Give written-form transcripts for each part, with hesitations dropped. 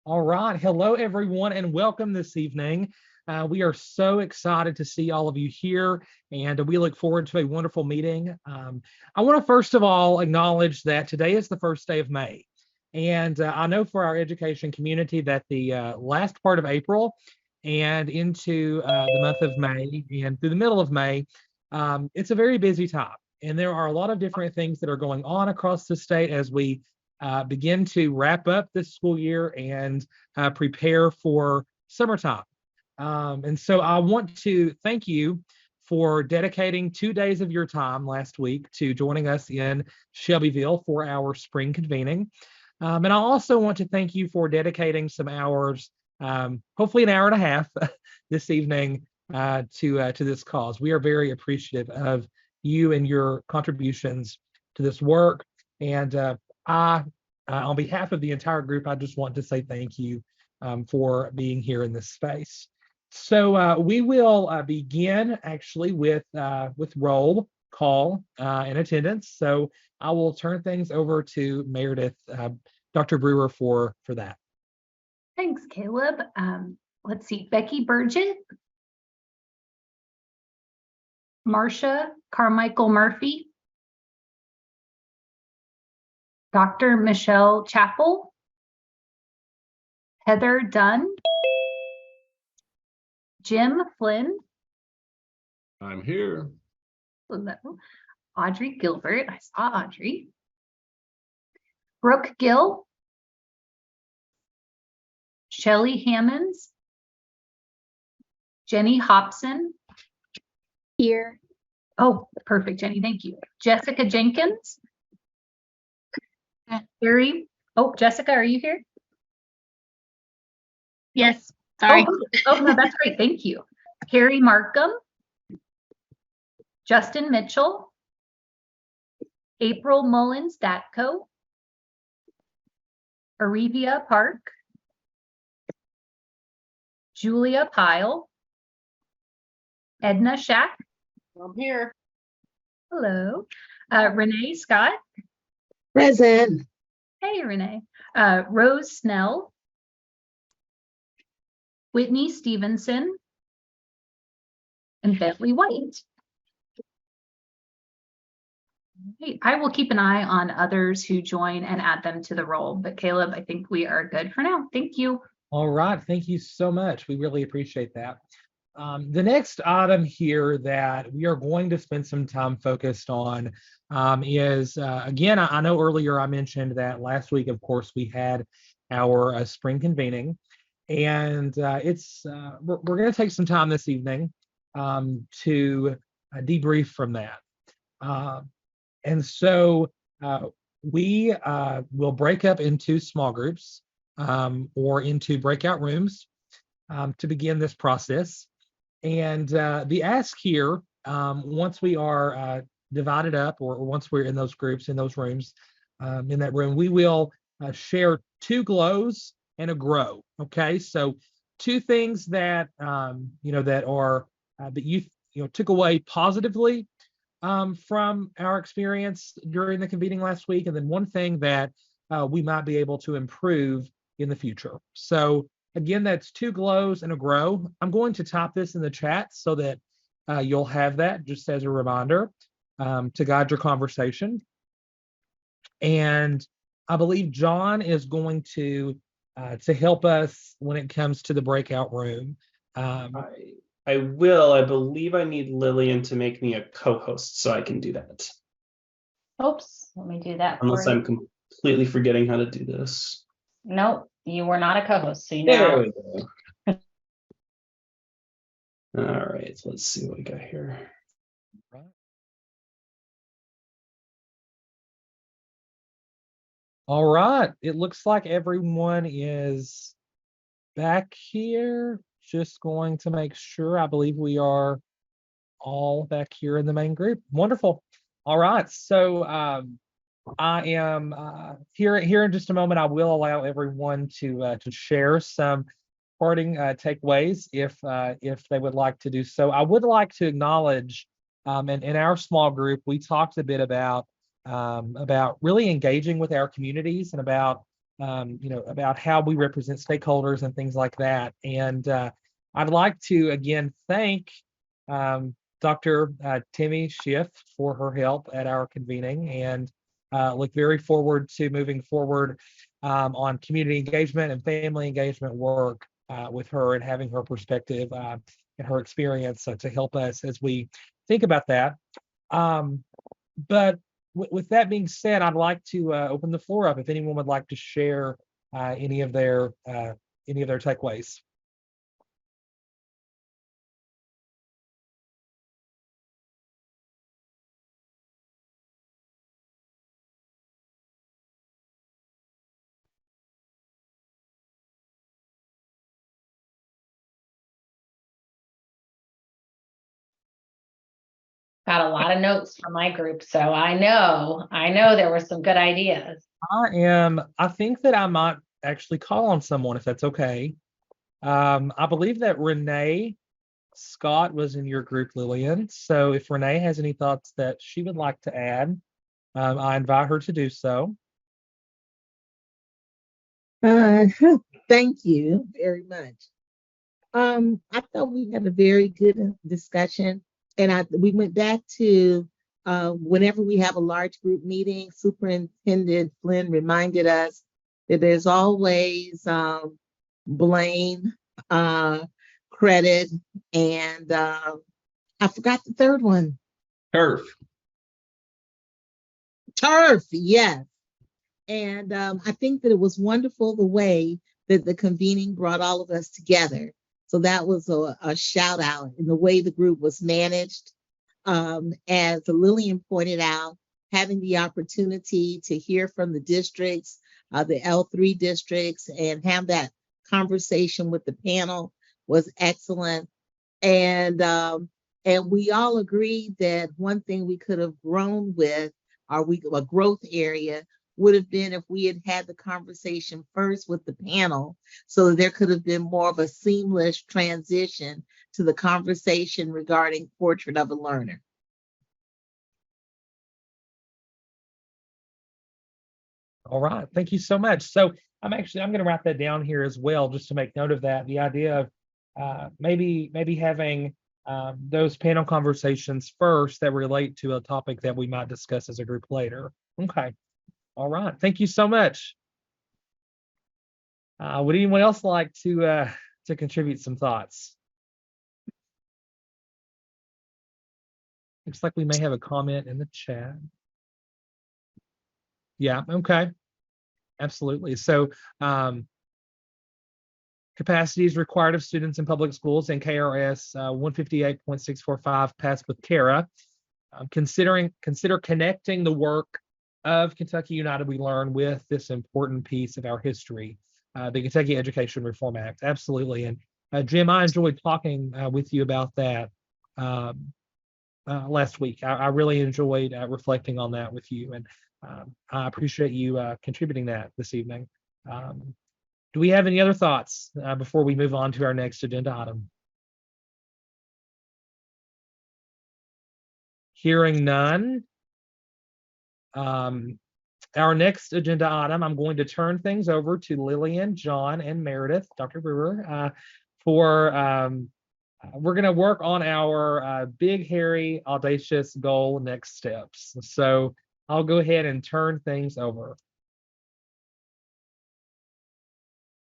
All right. Hello, everyone, and welcome this evening. We are so excited to see all of you here, and we look forward to a wonderful meeting. I want to first of all acknowledge that today is the first day of May. And I know for our education community that the last part of April and into the month of May and through the middle of May, it's a very busy time. And there are a lot of different things that are going on across the state as we begin to wrap up this school year and prepare for summertime. And so I want to thank you for dedicating 2 days of your time last week to joining us in Shelbyville for our spring convening. And I also want to thank you for dedicating some hours, hopefully an hour and a half this evening to this cause. We are very appreciative of you and your contributions to this work. And on behalf of the entire group, I just want to say thank you for being here in this space. So we will begin actually with roll call and attendance. So I will turn things over to Meredith, Dr. Brewer for that. Thanks, Caleb. Let's see, Becky Burgett, Marcia Carmichael Murphy, Dr. Michelle Chappell, Heather Dunn, Jim Flynn. I'm here. Audrey Gilbert, I saw Audrey. Brooke Gill, Shelley Hammonds, Jenny Hobson. Here. Oh, perfect, Jenny, thank you. Jessica Jenkins. Harry, oh, Jessica, are you here? Yes, sorry. Oh, no, that's great, thank you. Carrie Markham, Justin Mitchell, April Mullins Datko, Arevia Park, Julia Pyle, Edna Shack. I'm here. Hello. Renee Scott. Present. Hey, Renee. Rose Snell, Whitney Stevenson, and Bentley White. Hey, I will keep an eye on others who join and add them to the roll. But Caleb, I think we are good for now. Thank you. All right. Thank you so much. We really appreciate that. The next item here that we are going to spend some time focused on is, again, I know earlier I mentioned that last week, of course, we had our spring convening, and we're going to take some time this evening to debrief from that. And so we will break up into small groups or into breakout rooms to begin this process. And the ask here, once we are divided up or once we're in those groups, in those rooms, in that room, we will share 2 glows and a grow. Okay, so 2 things that that are that you took away positively from our experience during the convening last week, and then 1 thing that we might be able to improve in the future. So again, that's 2 glows and a grow. I'm going to type this in the chat so that you'll have that just as a reminder to guide your conversation. And I believe John is going to help us when it comes to the breakout room. I will. I believe I need Lillian to make me a co-host so I can do that. Oops, let me do that. Unless I'm completely forgetting how to do this. Nope, you were not a co-host, so you There know. we go. All right, let's see what we got here. All right, it looks like everyone is back here. Just going to make sure. I believe we are all back here in the main group. Wonderful. All right, so I am here in just a moment. I will allow everyone to share some parting takeaways if they would like to do so. I would like to acknowledge, in our small group, we talked a bit about really engaging with our communities and about about how we represent stakeholders and things like that. And I'd like to again thank Dr. Timmy Schiff for her help at our convening, and look very forward to moving forward on community engagement and family engagement work with her, and having her perspective and her experience to help us as we think about that. But with that being said, I'd like to open the floor up if anyone would like to share any of their takeaways. Got a lot of notes from my group, so I know there were some good ideas. I think that I might actually call on someone if that's okay. I believe that Renee Scott was in your group, Lillian. So if Renee has any thoughts that she would like to add, I invite her to do so. Thank you very much. I thought we had a very good discussion, and we went back to whenever we have a large group meeting, Superintendent Flynn reminded us that there's always blame, credit, and I forgot the third one. Turf, yes. And I think that it was wonderful the way that the convening brought all of us together. So that was a shout out in the way the group was managed. As Lillian pointed out, having the opportunity to hear from the districts, the L3 districts, and have that conversation with the panel was excellent. And we all agreed that one thing we could have grown with, a growth area, would have been if we had had the conversation first with the panel, so there could have been more of a seamless transition to the conversation regarding Portrait of a Learner. All right, thank you so much. So I'm going to write that down here as well, just to make note of that. The idea of maybe having those panel conversations first that relate to a topic that we might discuss as a group later. Okay. All right. Thank you so much. Would anyone else like to contribute some thoughts? Looks like we may have a comment in the chat. Yeah. Okay. Absolutely. So capacity is required of students in public schools, and KRS 158.645 passed with Kara. Consider connecting the work of Kentucky United We Learn with this important piece of our history, the Kentucky Education Reform Act. Absolutely. And Jim, I enjoyed talking with you about that last week. I really enjoyed reflecting on that with you, and I appreciate you contributing that this evening. Do we have any other thoughts before we move on to our next agenda item? Hearing none. Our next agenda item, I'm going to turn things over to Lillian, John, and Meredith, Dr. Brewer, we're going to work on our big, hairy, audacious goal next steps. So I'll go ahead and turn things over.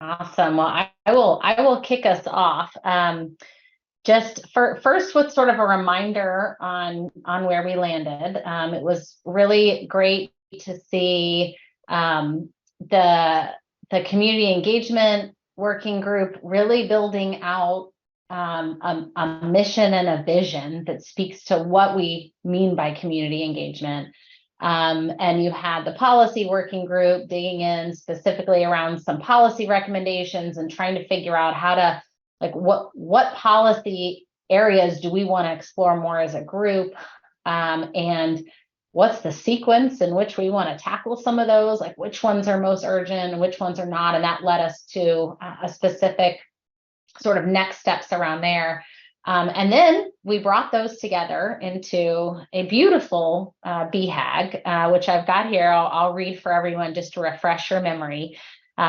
Awesome. Well, I will kick us off. Just first with sort of a reminder on where we landed. It was really great to see the community engagement working group really building out a mission and a vision that speaks to what we mean by community engagement. And you had the policy working group digging in specifically around some policy recommendations and trying to figure out how to, like, what policy areas do we want to explore more as a group, and what's the sequence in which we want to tackle some of those, like which ones are most urgent and which ones are not. And that led us to a specific sort of next steps around there. And then we brought those together into a beautiful BHAG, which I've got here. I'll read for everyone just to refresh your memory.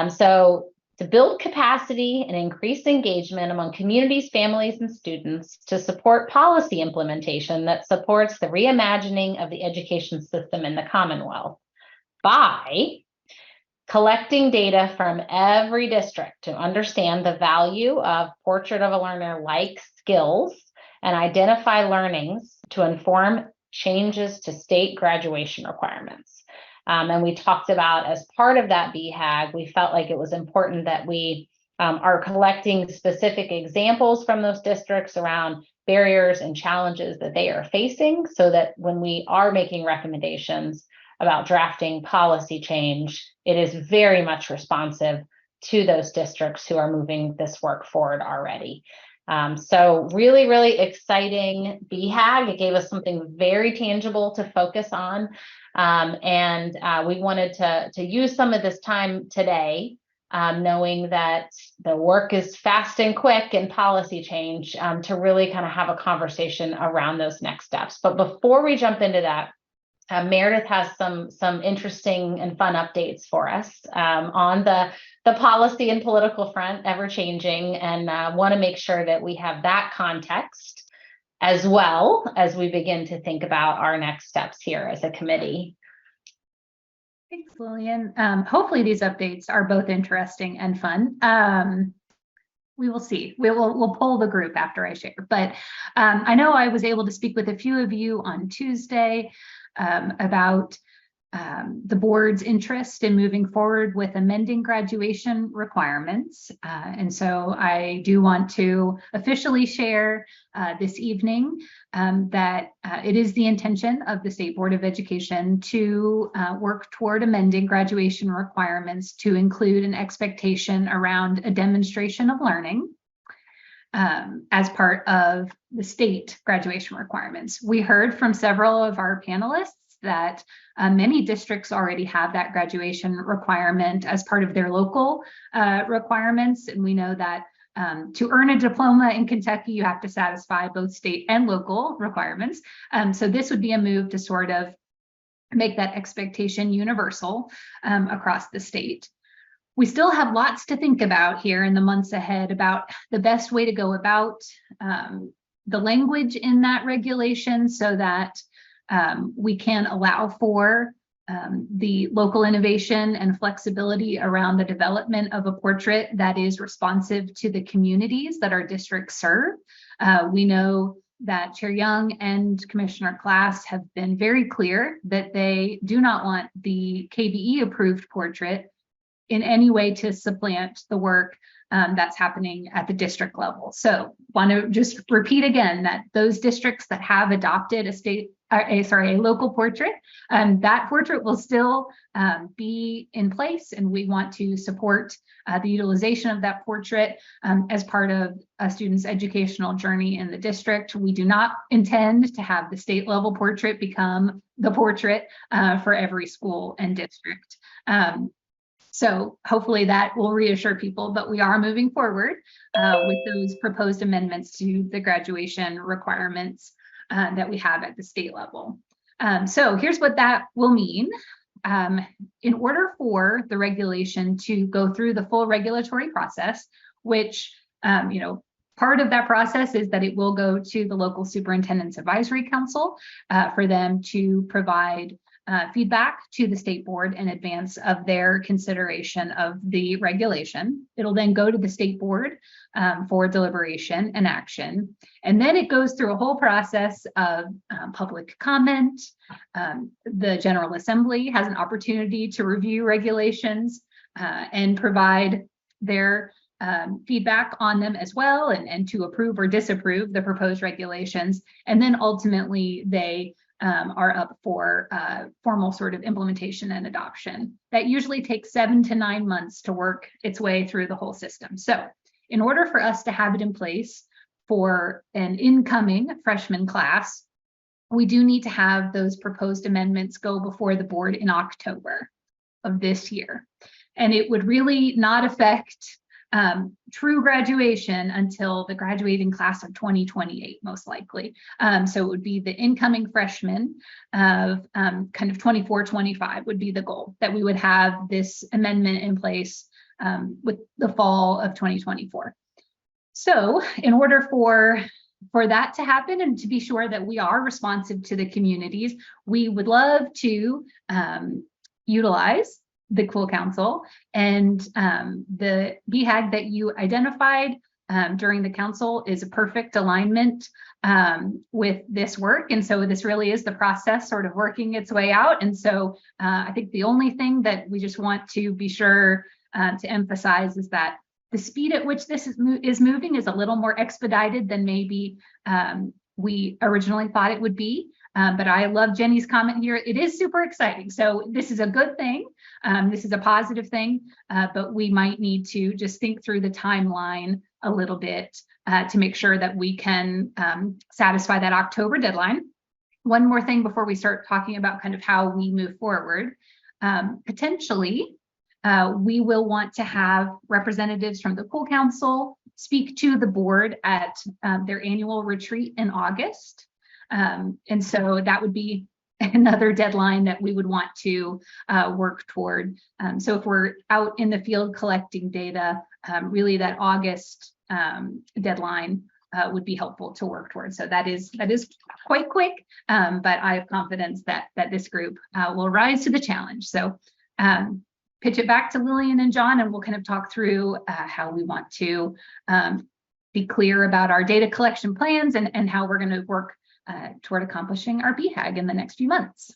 So to build capacity and increase engagement among communities, families, and students to support policy implementation that supports the reimagining of the education system in the Commonwealth by collecting data from every district to understand the value of Portrait of a Learner-like skills and identify learnings to inform changes to state graduation requirements. And we talked about, as part of that BHAG, we felt like it was important that we are collecting specific examples from those districts around barriers and challenges that they are facing, so that when we are making recommendations about drafting policy change, it is very much responsive to those districts who are moving this work forward already. So really, really exciting BHAG. It gave us something very tangible to focus on. And we wanted to use some of this time today, knowing that the work is fast and quick in policy change, to really kind of have a conversation around those next steps. But before we jump into that, Meredith has some interesting and fun updates for us on the policy and political front, ever changing, and want to make sure that we have that context as well as we begin to think about our next steps here as a committee. Thanks, Lillian. Hopefully these updates are both interesting and fun. We will see. We'll poll the group after I share. But I know I was able to speak with a few of you on Tuesday about the board's interest in moving forward with amending graduation requirements. And so I do want to officially share this evening that it is the intention of the State Board of Education to work toward amending graduation requirements to include an expectation around a demonstration of learning as part of the state graduation requirements. We heard from several of our panelists that many districts already have that graduation requirement as part of their local requirements. And we know that to earn a diploma in Kentucky, you have to satisfy both state and local requirements. So this would be a move to sort of make that expectation universal across the state. We still have lots to think about here in the months ahead about the best way to go about the language in that regulation, so that we can allow for the local innovation and flexibility around the development of a portrait that is responsive to the communities that our districts serve. We know that Chair Young and Commissioner Klass have been very clear that they do not want the KBE approved portrait in any way to supplant the work that's happening at the district level. So want to just repeat again that those districts that have adopted a local portrait, that portrait will still be in place, and we want to support the utilization of that portrait as part of a student's educational journey in the district. We do not intend to have the state level portrait become the portrait for every school and district. So hopefully that will reassure people, but we are moving forward with those proposed amendments to the graduation requirements that we have at the state level. So here's what that will mean. In order for the regulation to go through the full regulatory process, which, part of that process is that it will go to the local superintendent's advisory council for them to provide feedback to the state board in advance of their consideration of the regulation. It'll then go to the state board for deliberation and action. And then it goes through a whole process of public comment. The General Assembly has an opportunity to review regulations and provide their feedback on them as well, and to approve or disapprove the proposed regulations. And then ultimately they are up for formal sort of implementation and adoption. That usually takes 7 to 9 months to work its way through the whole system. So in order for us to have it in place for an incoming freshman class, we do need to have those proposed amendments go before the board in October of this year. And it would really not affect true graduation until the graduating class of 2028, most likely. So it would be the incoming freshmen of kind of 24, 25 would be the goal, that we would have this amendment in place with the fall of 2024. So in order for that to happen and to be sure that we are responsive to the communities, we would love to utilize the Cool Council and the BHAG that you identified during the council is a perfect alignment with this work. And so this really is the process sort of working its way out. And so I think the only thing that we just want to be sure to emphasize is that the speed at which this is moving is a little more expedited than maybe we originally thought it would be. But I love Jenny's comment here. It is super exciting. So this is a good thing. This is a positive thing, but we might need to just think through the timeline a little bit to make sure that we can satisfy that October deadline. One more thing before we start talking about kind of how we move forward. Potentially, we will want to have representatives from the Cool Council speak to the board at their annual retreat in August. And so that would be another deadline that we would want to work toward. So if we're out in the field collecting data, really that August deadline would be helpful to work towards. So that is quite quick, but I have confidence that this group will rise to the challenge. So pitch it back to Lillian and John, and we'll kind of talk through how we want to be clear about our data collection plans and how we're going to work toward accomplishing our BHAG in the next few months.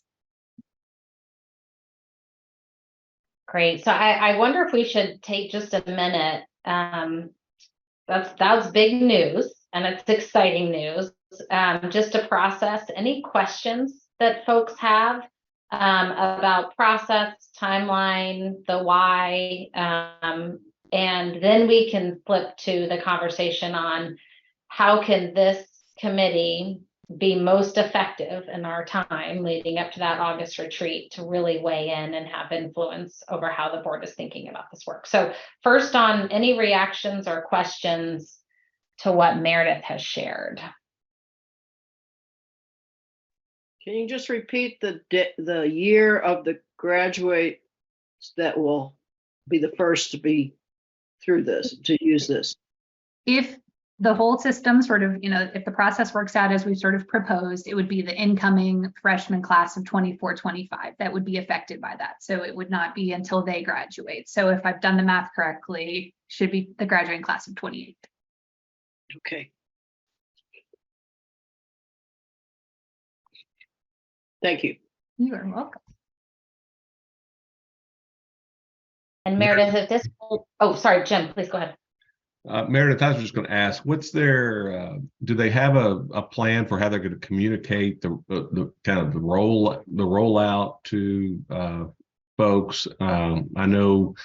Great. So I wonder if we should take just a minute. That's big news, and it's exciting news. Just to process any questions that folks have about process, timeline, the why, and then we can flip to the conversation on how can this committee be most effective in our time leading up to that August retreat to really weigh in and have influence over how the board is thinking about this work. So first, on any reactions or questions to what Meredith has shared. Can you just repeat the year of the graduates that will be the first to be through this, to use this? If the whole system sort of, if the process works out as we've sort of proposed, it would be the incoming freshman class of 24, 25 that would be affected by that. So it would not be until they graduate. So if I've done the math correctly, should be the graduating class of 28. Okay. Thank you. You are welcome. And Meredith, if this, oh, sorry, Jim, please go ahead. Meredith, I was just going to ask, what's their, do they have a plan for how they're going to communicate the kind of the rollout to folks? I know,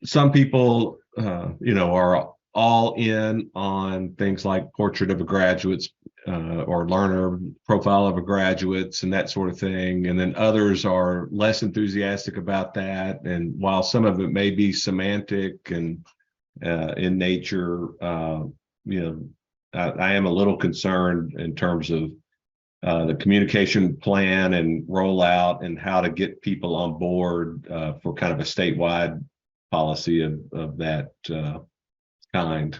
some people, are all in on things like portrait of a graduate's or learner profile of a graduates and that sort of thing. And then others are less enthusiastic about that. And while some of it may be semantic and in nature, I am a little concerned in terms of the communication plan and rollout and how to get people on board for kind of a statewide policy of that kind.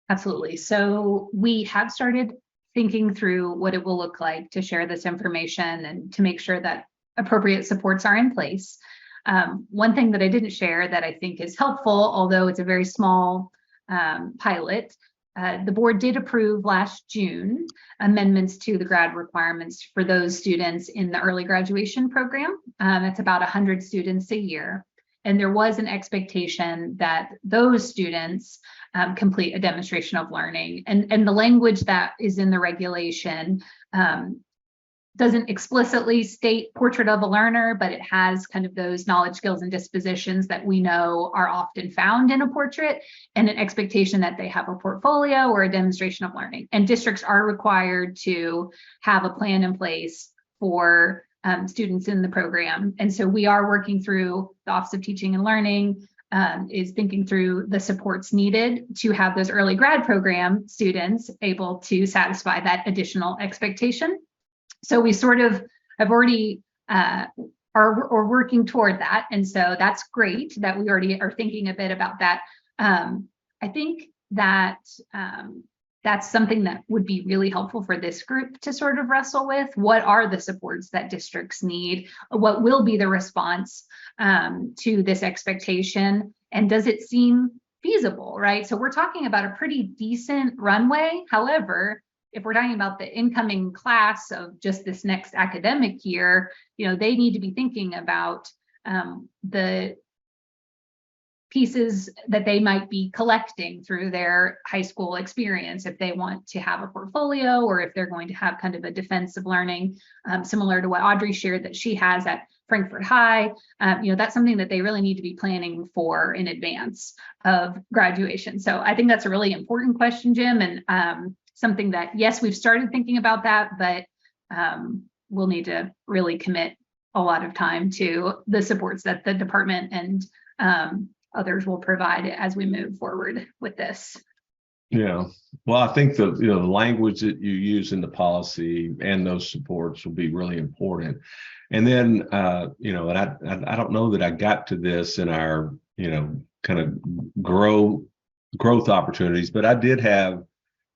Absolutely. So we have started thinking through what it will look like to share this information and to make sure that appropriate supports are in place. One thing that I didn't share that I think is helpful, although it's a very small pilot, the board did approve last June amendments to the grad requirements for those students in the early graduation program. It's about 100 students a year. And there was an expectation that those students complete a demonstration of learning. And the language that is in the regulation doesn't explicitly state portrait of a learner, but it has kind of those knowledge, skills, and dispositions that we know are often found in a portrait, and an expectation that they have a portfolio or a demonstration of learning. And districts are required to have a plan in place for students in the program. And so we are working through the Office of Teaching and Learning, is thinking through the supports needed to have those early grad program students able to satisfy that additional expectation. So we sort of have already are working toward that. And so that's great that we already are thinking a bit about that. I think that that's something that would be really helpful for this group to sort of wrestle with. What are the supports that districts need? What will be the response to this expectation? And does it seem feasible, right? So we're talking about a pretty decent runway. However, if we're talking about the incoming class of just this next academic year, they need to be thinking about the pieces that they might be collecting through their high school experience if they want to have a portfolio, or if they're going to have kind of a defensive learning, similar to what Audrey shared that she has at Frankfurt High. That's something that they really need to be planning for in advance of graduation. So I think that's a really important question, Jim, and something that, yes, we've started thinking about that, but we'll need to really commit a lot of time to the supports that the department and others will provide as we move forward with this. Yeah, well, I think the language that you use in the policy and those supports will be really important. And then and I don't know that I got to this in our kind of growth opportunities, but I did have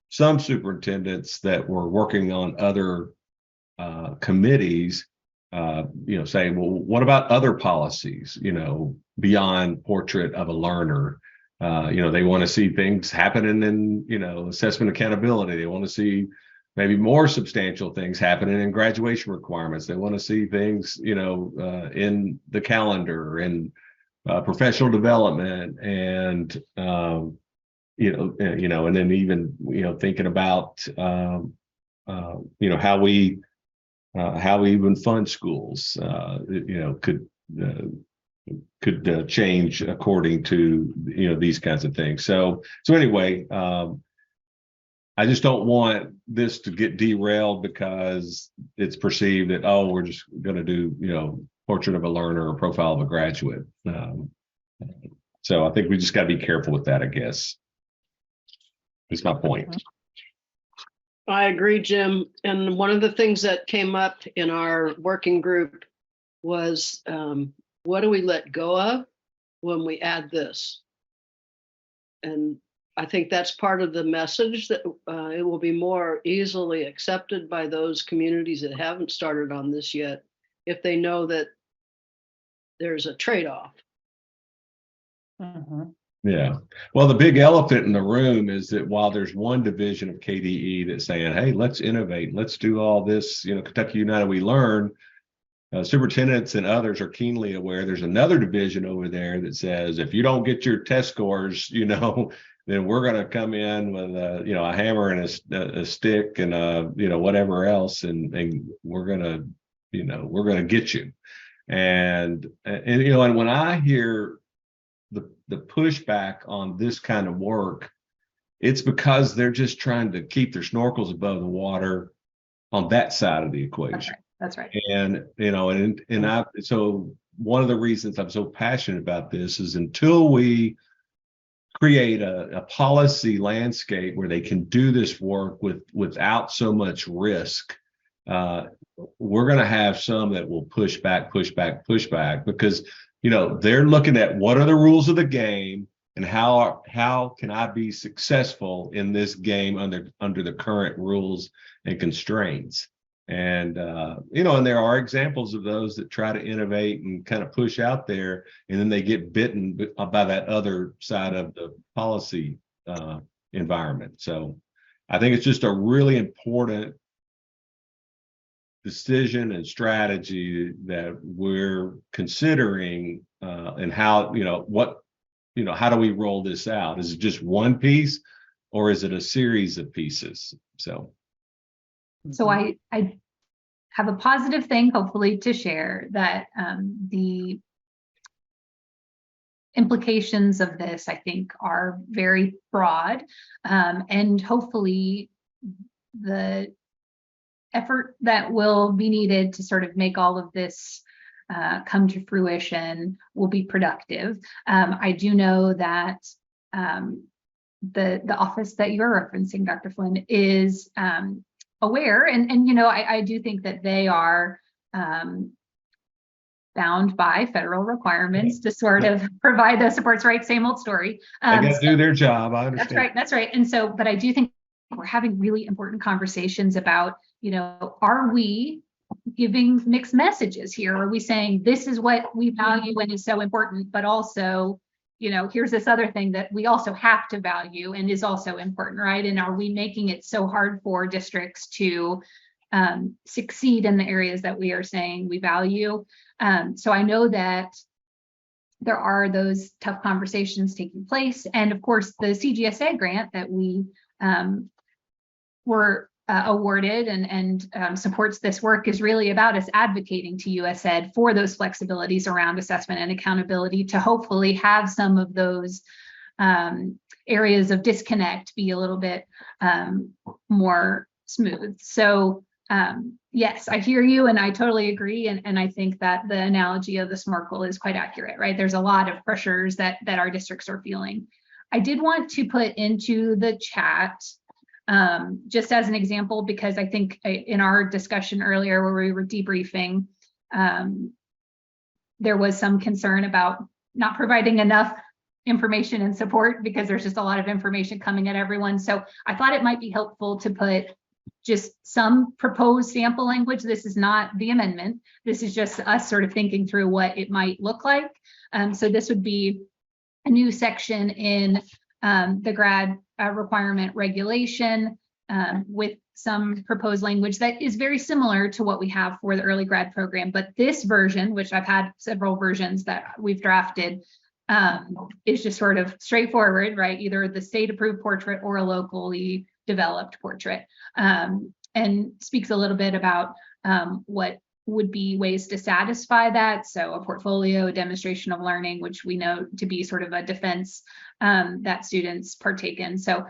some superintendents that were working on other committees saying, well, what about other policies, beyond portrait of a learner? They want to see things happening in, assessment accountability. They want to see maybe more substantial things happening in graduation requirements. They want to see things, in the calendar and professional development and, and then even, thinking about, how we even fund schools, could change according to these kinds of things. So anyway, I just don't want this to get derailed because it's perceived that, oh, we're just going to do portrait of a learner or profile of a graduate. So I think we just got to be careful with that, I guess. That's my point. I agree, Jim. And one of the things that came up in our working group was, what do we let go of when we add this? And I think that's part of the message, that it will be more easily accepted by those communities that haven't started on this yet, if they know that there's a trade-off. Mm-hmm. Yeah. Well, the big elephant in the room is that while there's one division of KDE that's saying, hey, let's innovate, let's do all this, Kentucky United We Learn, superintendents and others are keenly aware there's another division over there that says, if you don't get your test scores, then we're going to come in with a hammer and a stick and whatever else, and we're going to get you. And when I hear the pushback on this kind of work, it's because they're just trying to keep their snorkels above the water on that side of the equation. That's right. And so one of the reasons I'm so passionate about this is, until we create a policy landscape where they can do this work without so much risk, we're going to have some that will push back, because they're looking at what are the rules of the game and how can I be successful in this game under the current rules and constraints. And and there are examples of those that try to innovate and kind of push out there, and then they get bitten by that other side of the policy environment. So I think it's just a really important decision and strategy that we're considering, and how how do we roll this out? Is it just one piece, or is it a series of pieces? So I have a positive thing, hopefully, to share, that the implications of this, I think, are very broad, and hopefully the effort that will be needed to sort of make all of this come to fruition will be productive. I do know that the office that you're referencing, Dr. Flynn, is aware, and you know, I do think that they are bound by federal requirements to sort of provide those supports, right? Same old story. They got to do their job. I That's understand. right. That's right. And so, but I do think we're having really important conversations about, you know, are we giving mixed messages here? Are we saying this is what we value and is so important, but also, you know, here's this other thing that we also have to value and is also important, right? And are we making it so hard for districts to succeed in the areas that we are saying we value? So I know that there are those tough conversations taking place. And of course, the CGSA grant that we were awarded and supports this work is really about us advocating to USAID for those flexibilities around assessment and accountability to hopefully have some of those areas of disconnect be a little bit more smooth. So yes, I hear you and I totally agree. And I think that the analogy of the snorkel is quite accurate, right? There's a lot of pressures that our districts are feeling. I did want to put into the chat just as an example, because I think in our discussion earlier where we were debriefing, there was some concern about not providing enough information and support because there's just a lot of information coming at everyone. So I thought it might be helpful to put just some proposed sample language. This is not the amendment. This is just us sort of thinking through what it might look like. So this would be a new section in the grad requirement regulation with some proposed language that is very similar to what we have for the early grad program. But this version, which I've had several versions that we've drafted, is just sort of straightforward, right? Either the state approved portrait or a locally developed portrait, and speaks a little bit about what would be ways to satisfy that. So a portfolio, a demonstration of learning, which we know to be sort of a defense that students partake in. So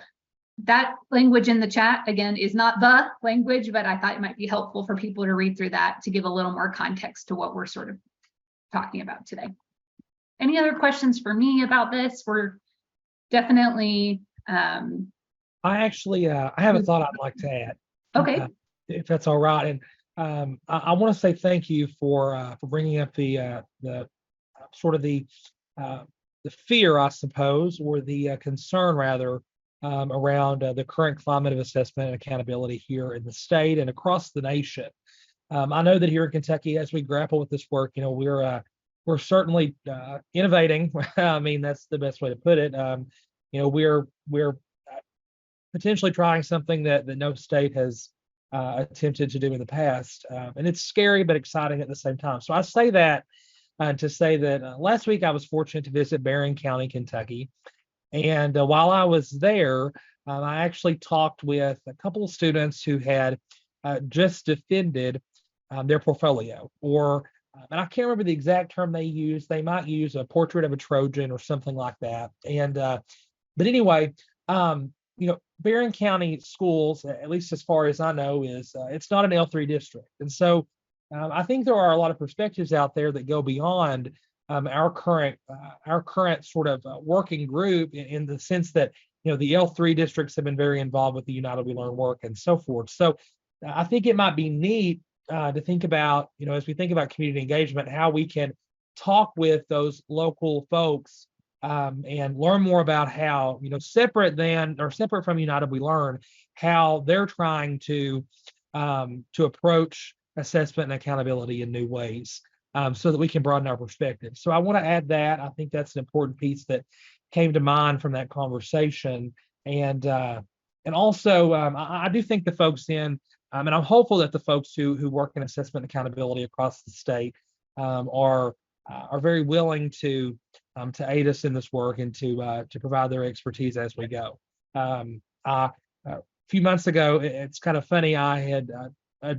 that language in the chat, again, is not the language, but I thought it might be helpful for people to read through that to give a little more context to what we're sort of talking about today. Any other questions for me about this? We're definitely. I actually, I have a thought I'd like to add. Okay. If that's all right. And I want to say thank you for bringing up the sort of the fear, I suppose, or the concern rather, around the current climate of assessment and accountability here in the state and across the nation. I know that here in Kentucky, as we grapple with this work, you know, we're certainly innovating. I mean, that's the best way to put it. You know, we're potentially trying something that no state has attempted to do in the past. And it's scary, but exciting at the same time. So I say that to say that last week I was fortunate to visit Barron County, Kentucky. And while I was there, I actually talked with a couple of students who had just defended their portfolio, or, and I can't remember the exact term they used. They might use a portrait of a Trojan or something like that. And, but anyway, you know, Barron County schools, at least as far as I know, is it's not an L3 district. And so I think there are a lot of perspectives out there that go beyond our current sort of working group in the sense that, you know, the L3 districts have been very involved with the United We Learn work and so forth. So I think it might be neat to think about, you know, as we think about community engagement, how we can talk with those local folks and learn more about how, you know, separate from United We Learn, how they're trying to approach assessment and accountability in new ways, so that we can broaden our perspective. So I want to add that. I think that's an important piece that came to mind from that conversation. And also, I do think the folks and I'm hopeful that the folks who work in assessment and accountability across the state are very willing to aid us in this work and to provide their expertise as we go. A few months ago, it's kind of funny. I had a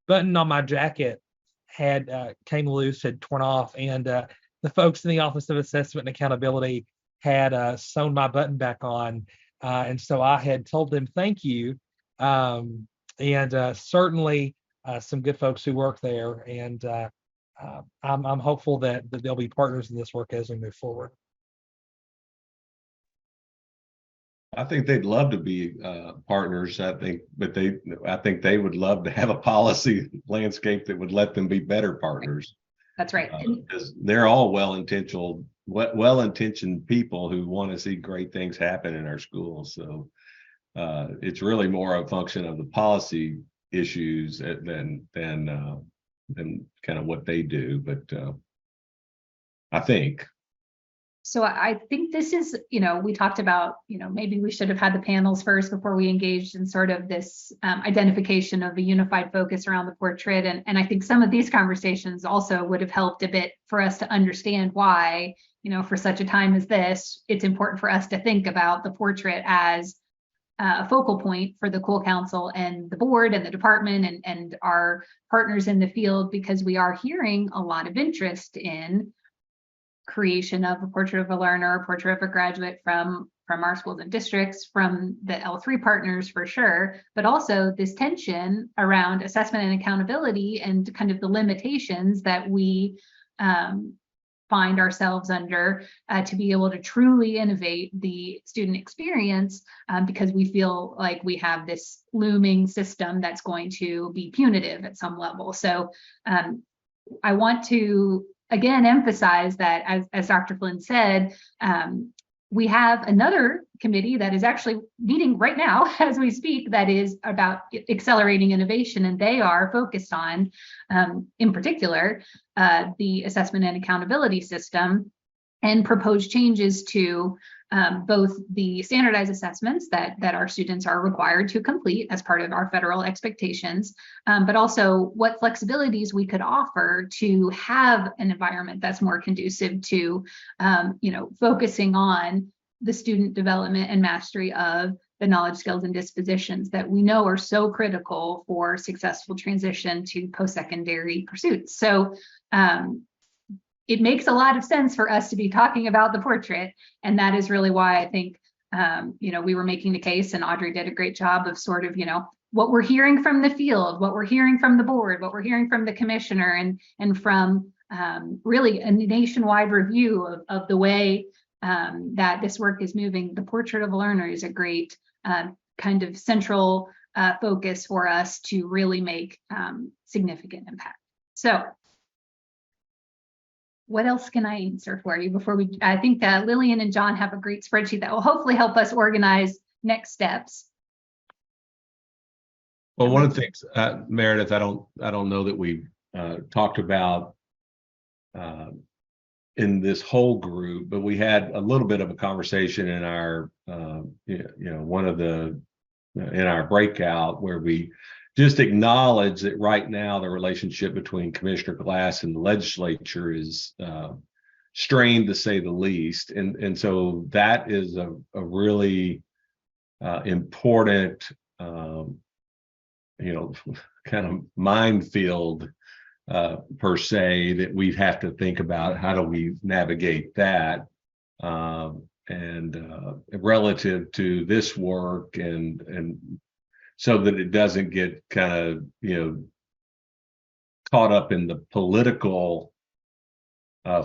button on my jacket had came loose, had torn off, and the folks in the Office of Assessment and Accountability had sewn my button back on, and so I had told them thank you. and certainly some good folks who work there. And I'm hopeful that they'll be partners in this work as we move forward. I think they'd love to be partners. I think they would love to have a policy landscape that would let them be better partners. That's right. Because they're all well-intentioned people who want to see great things happen in our schools. So it's really more a function of the policy issues than kind of what they do. But I think. So I think this is, we talked about, maybe we should have had the panels first before we engaged in sort of this identification of a unified focus around the portrait. And I think some of these conversations also would have helped a bit for us to understand why, for such a time as this, it's important for us to think about the portrait as a focal point for the Cole Council and the board and the department and our partners in the field, because we are hearing a lot of interest in creation of a portrait of a learner, a portrait of a graduate from our schools and districts, from the L3 partners for sure, but also this tension around assessment and accountability and kind of the limitations that we find ourselves under to be able to truly innovate the student experience, because we feel like we have this looming system that's going to be punitive at some level. So I want to again emphasize that, as Dr. Flynn said, we have another committee that is actually meeting right now as we speak that is about accelerating innovation, and they are focused on, in particular, the assessment and accountability system and proposed changes to both the standardized assessments that our students are required to complete as part of our federal expectations, but also what flexibilities we could offer to have an environment that's more conducive to, focusing on the student development and mastery of the knowledge, skills, and dispositions that we know are so critical for successful transition to post-secondary pursuits. So it makes a lot of sense for us to be talking about the portrait. And that is really why I think, we were making the case, and Audrey did a great job of sort of, what we're hearing from the field, what we're hearing from the board, what we're hearing from the commissioner, and from really a nationwide review of the way that this work is moving. The portrait of a learner is a great kind of central focus for us to really make significant impact. So what else can I answer for you before I think Lillian and John have a great spreadsheet that will hopefully help us organize next steps. Well, one of the things, Meredith, I don't know that we've talked about in this whole group, but we had a little bit of a conversation in our, in our breakout, where we just acknowledge that right now the relationship between Commissioner Glass and the legislature is strained, to say the least, and so that is a really important kind of minefield per se, that we have to think about how do we navigate that and relative to this work, and so that it doesn't get kind of caught up in the political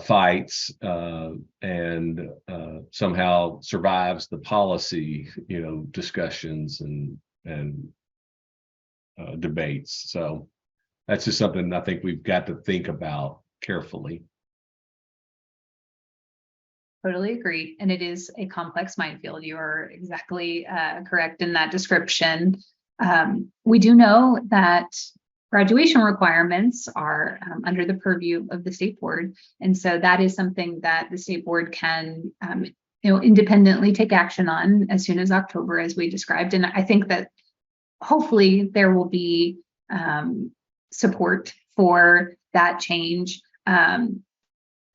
fights and somehow survives the policy discussions and debates. So that's just something I think we've got to think about carefully. Totally agree. And it is a complex minefield. You are exactly correct in that description. We do know that graduation requirements are under the purview of the state board. And so that is something that the state board can independently take action on as soon as October, as we described. And I think that hopefully there will be support for that change.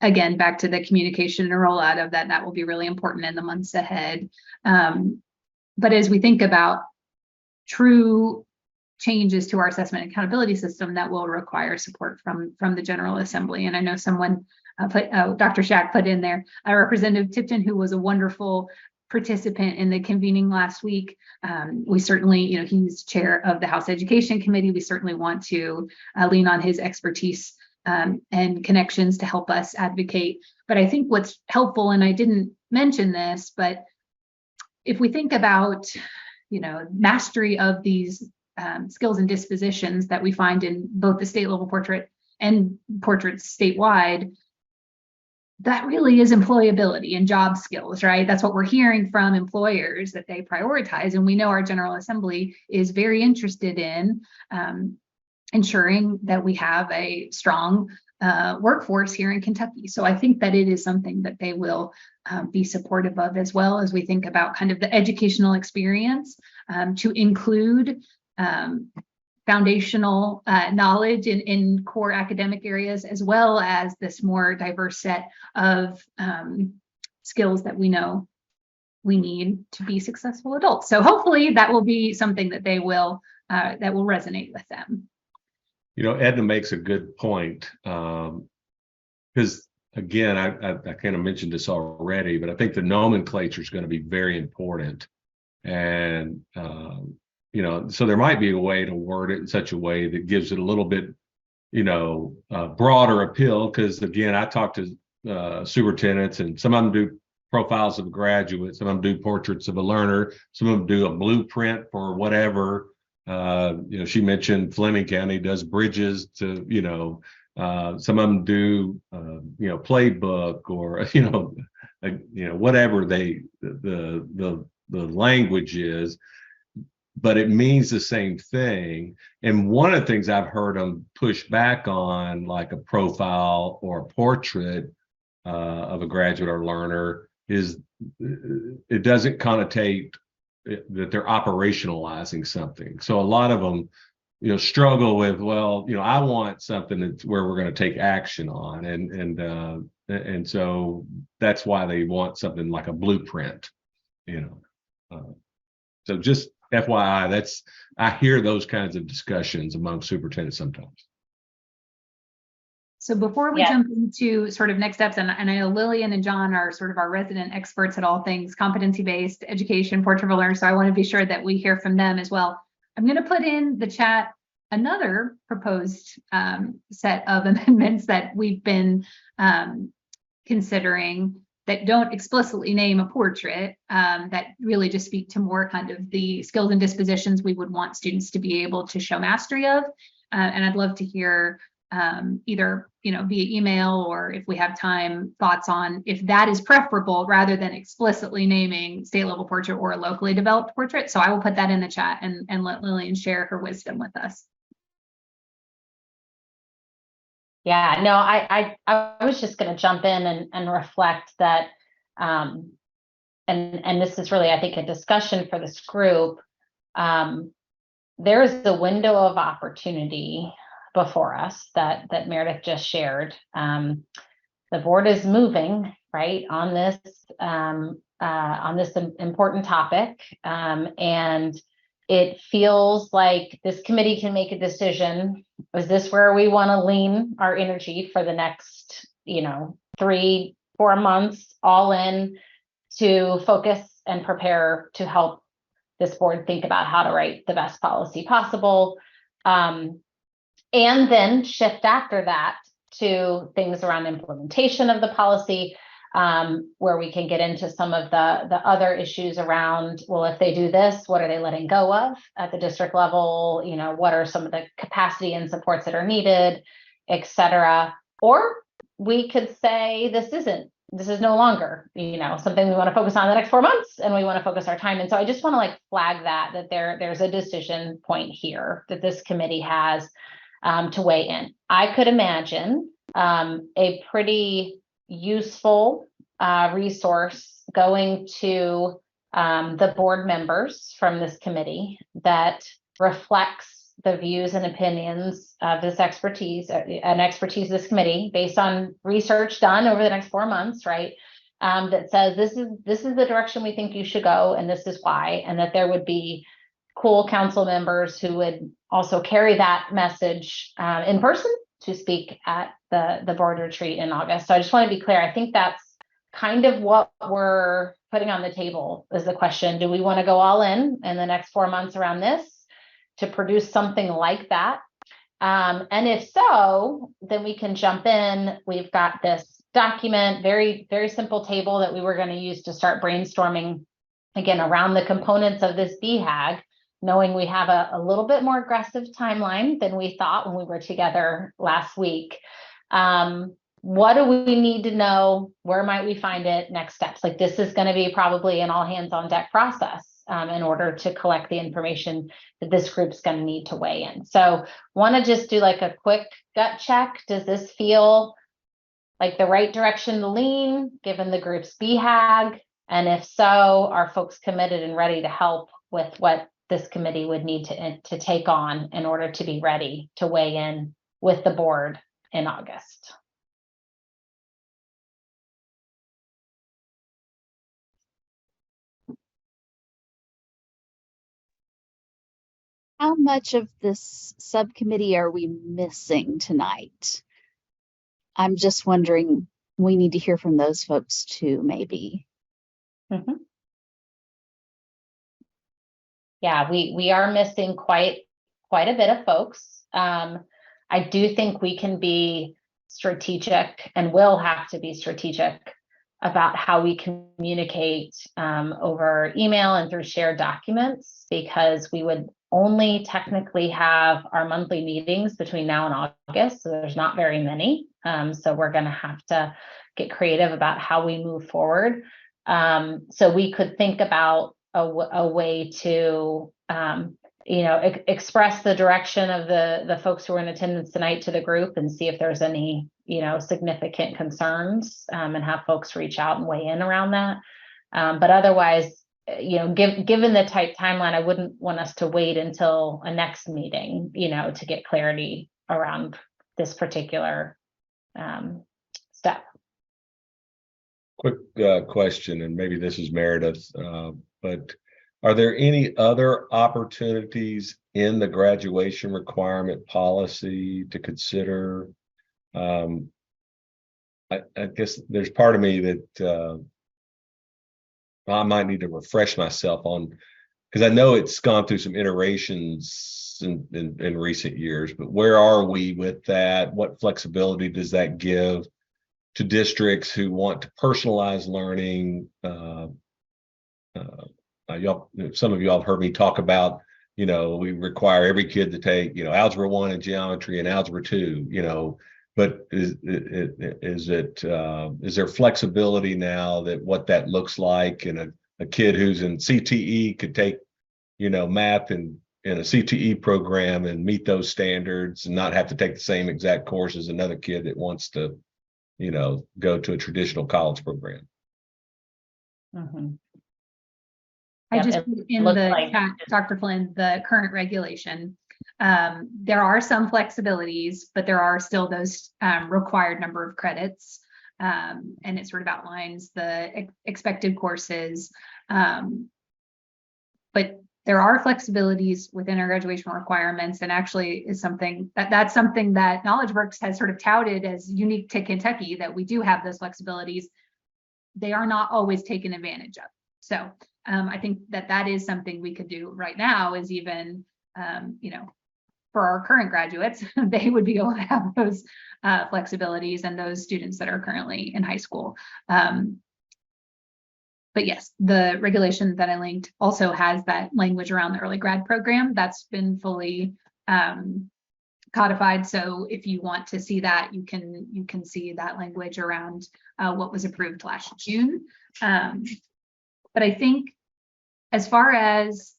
Again, back to the communication and rollout of that will be really important in the months ahead. But as we think about true changes to our assessment and accountability system, that will require support from the General Assembly. And I know someone Dr. Shack put in there, Representative Tipton, who was a wonderful participant in the convening last week. We certainly, he's chair of the House Education Committee. We certainly want to lean on his expertise and connections to help us advocate. But I think what's helpful, and I didn't mention this, but if we think about, mastery of these skills and dispositions that we find in both the state level portrait and portraits statewide, that really is employability and job skills, right? That's what we're hearing from employers that they prioritize. And we know our General Assembly is very interested in ensuring that we have a strong workforce here in Kentucky. So I think that it is something that they will be supportive of, as well as we think about kind of the educational experience to include foundational knowledge in core academic areas, as well as this more diverse set of skills that we know we need to be successful adults. So hopefully that will be something that they will that will resonate with them. Edna makes a good point, because again, I kind of mentioned this already, but I think the nomenclature is going to be very important. And so there might be a way to word it in such a way that gives it a little bit, broader appeal. Because again, I talk to superintendents, and some of them do profiles of a graduate, some of them do portraits of a learner, some of them do a blueprint for whatever. She mentioned Fleming County does bridges to, some of them do, playbook, or whatever the language is. But it means the same thing. And one of the things I've heard them push back on, like a profile or a portrait of a graduate or learner, is it doesn't connotate that they're operationalizing something. So a lot of them, struggle with, I want something that's where we're going to take action on, and so that's why they want something like a blueprint. So just FYI, I hear those kinds of discussions among superintendents sometimes. So before we jump into sort of next steps, and I know Lillian and John are sort of our resident experts at all things competency-based education, portrait of a learner, so I want to be sure that we hear from them as well. I'm going to put in the chat another proposed set of amendments that we've been considering that don't explicitly name a portrait, that really just speak to more kind of the skills and dispositions we would want students to be able to show mastery of. And I'd love to hear either via email, or if we have time, thoughts on if that is preferable rather than explicitly naming state level portrait or a locally developed portrait. So I will put that in the chat and let Lillian share her wisdom with us. Yeah, no, I was just going to jump in and reflect that, and this is really, I think, a discussion for this group. There is a window of opportunity before us that Meredith just shared. The board is moving right on this important topic, and it feels like this committee can make a decision. Is this where we want to lean our energy for the next 3-4 months, all in, to focus and prepare to help this board think about how to write the best policy possible, and then shift after that to things around implementation of the policy, where we can get into some of the other issues around, well, if they do this, what are they letting go of at the district level? What are some of the capacity and supports that are needed, et cetera. Or we could say, this is no longer, something we want to focus on the next 4 months, and we want to focus our time. And so I just want to flag that there's a decision point here that this committee has to weigh in. I could imagine a pretty useful resource going to the board members from this committee that reflects the views and opinions of this expertise of this committee based on research done over the next 4 months, right? That says this is the direction we think you should go, and this is why, and that there would be cool council members who would also carry that message in person to speak at the board retreat in August. So I just want to be clear. I think that's kind of what we're putting on the table is the question. Do we want to go all in the next 4 months around this to produce something like that? And if so, then we can jump in. We've got this document, very, very simple table that we were going to use to start brainstorming again around the components of this BHAG, knowing we have a little bit more aggressive timeline than we thought when we were together last week. What do we need to know? Where might we find it? Next steps. Like, this is going to be probably an all hands on deck process in order to collect the information that this group's going to need to weigh in. So want to just do like a quick gut check. Does this feel like the right direction to lean given the group's BHAG? And if so, are folks committed and ready to help with what this committee would need to take on in order to be ready to weigh in with the board in August? How much of this subcommittee are we missing tonight? I'm just wondering, we need to hear from those folks too, maybe. Mm-hmm. Yeah, we are missing quite a bit of folks. I do think we can be strategic and will have to be strategic about how we communicate over email and through shared documents, because we would only technically have our monthly meetings between now and August. So there's not very many. So we're going to have to get creative about how we move forward. So we could think about a way to, express the direction of the folks who are in attendance tonight to the group and see if there's any, significant concerns, and have folks reach out and weigh in around that. But otherwise, given the tight timeline, I wouldn't want us to wait until a next meeting, to get clarity around this particular step. Quick question, and maybe this is Meredith, but are there any other opportunities in the graduation requirement policy to consider? I guess there's part of me that I might need to refresh myself on, because I know it's gone through some iterations in recent years, but where are we with that? What flexibility does that give to districts who want to personalize learning? Some of y'all have heard me talk about, we require every kid to take, Algebra 1 and Geometry and Algebra 2, but is there flexibility now that what that looks like, and a kid who's in CTE could take, math in a CTE program and meet those standards and not have to take the same exact course as another kid that wants to, go to a traditional college program? Mm-hmm. I Yep, just it put in looks the like- chat, Dr. Flynn, the current regulation. There are some flexibilities, but there are still those required number of credits. And it sort of outlines the expected courses. But there are flexibilities within our graduation requirements, and actually is something that's something that KnowledgeWorks has sort of touted as unique to Kentucky, that we do have those flexibilities. They are not always taken advantage of. So I think that is something we could do right now, is even, for our current graduates, they would be able to have those flexibilities, and those students that are currently in high school. But yes, the regulation that I linked also has that language around the early grad program that's been fully codified. So if you want to see that, you can see that language around what was approved last June. But I think as far as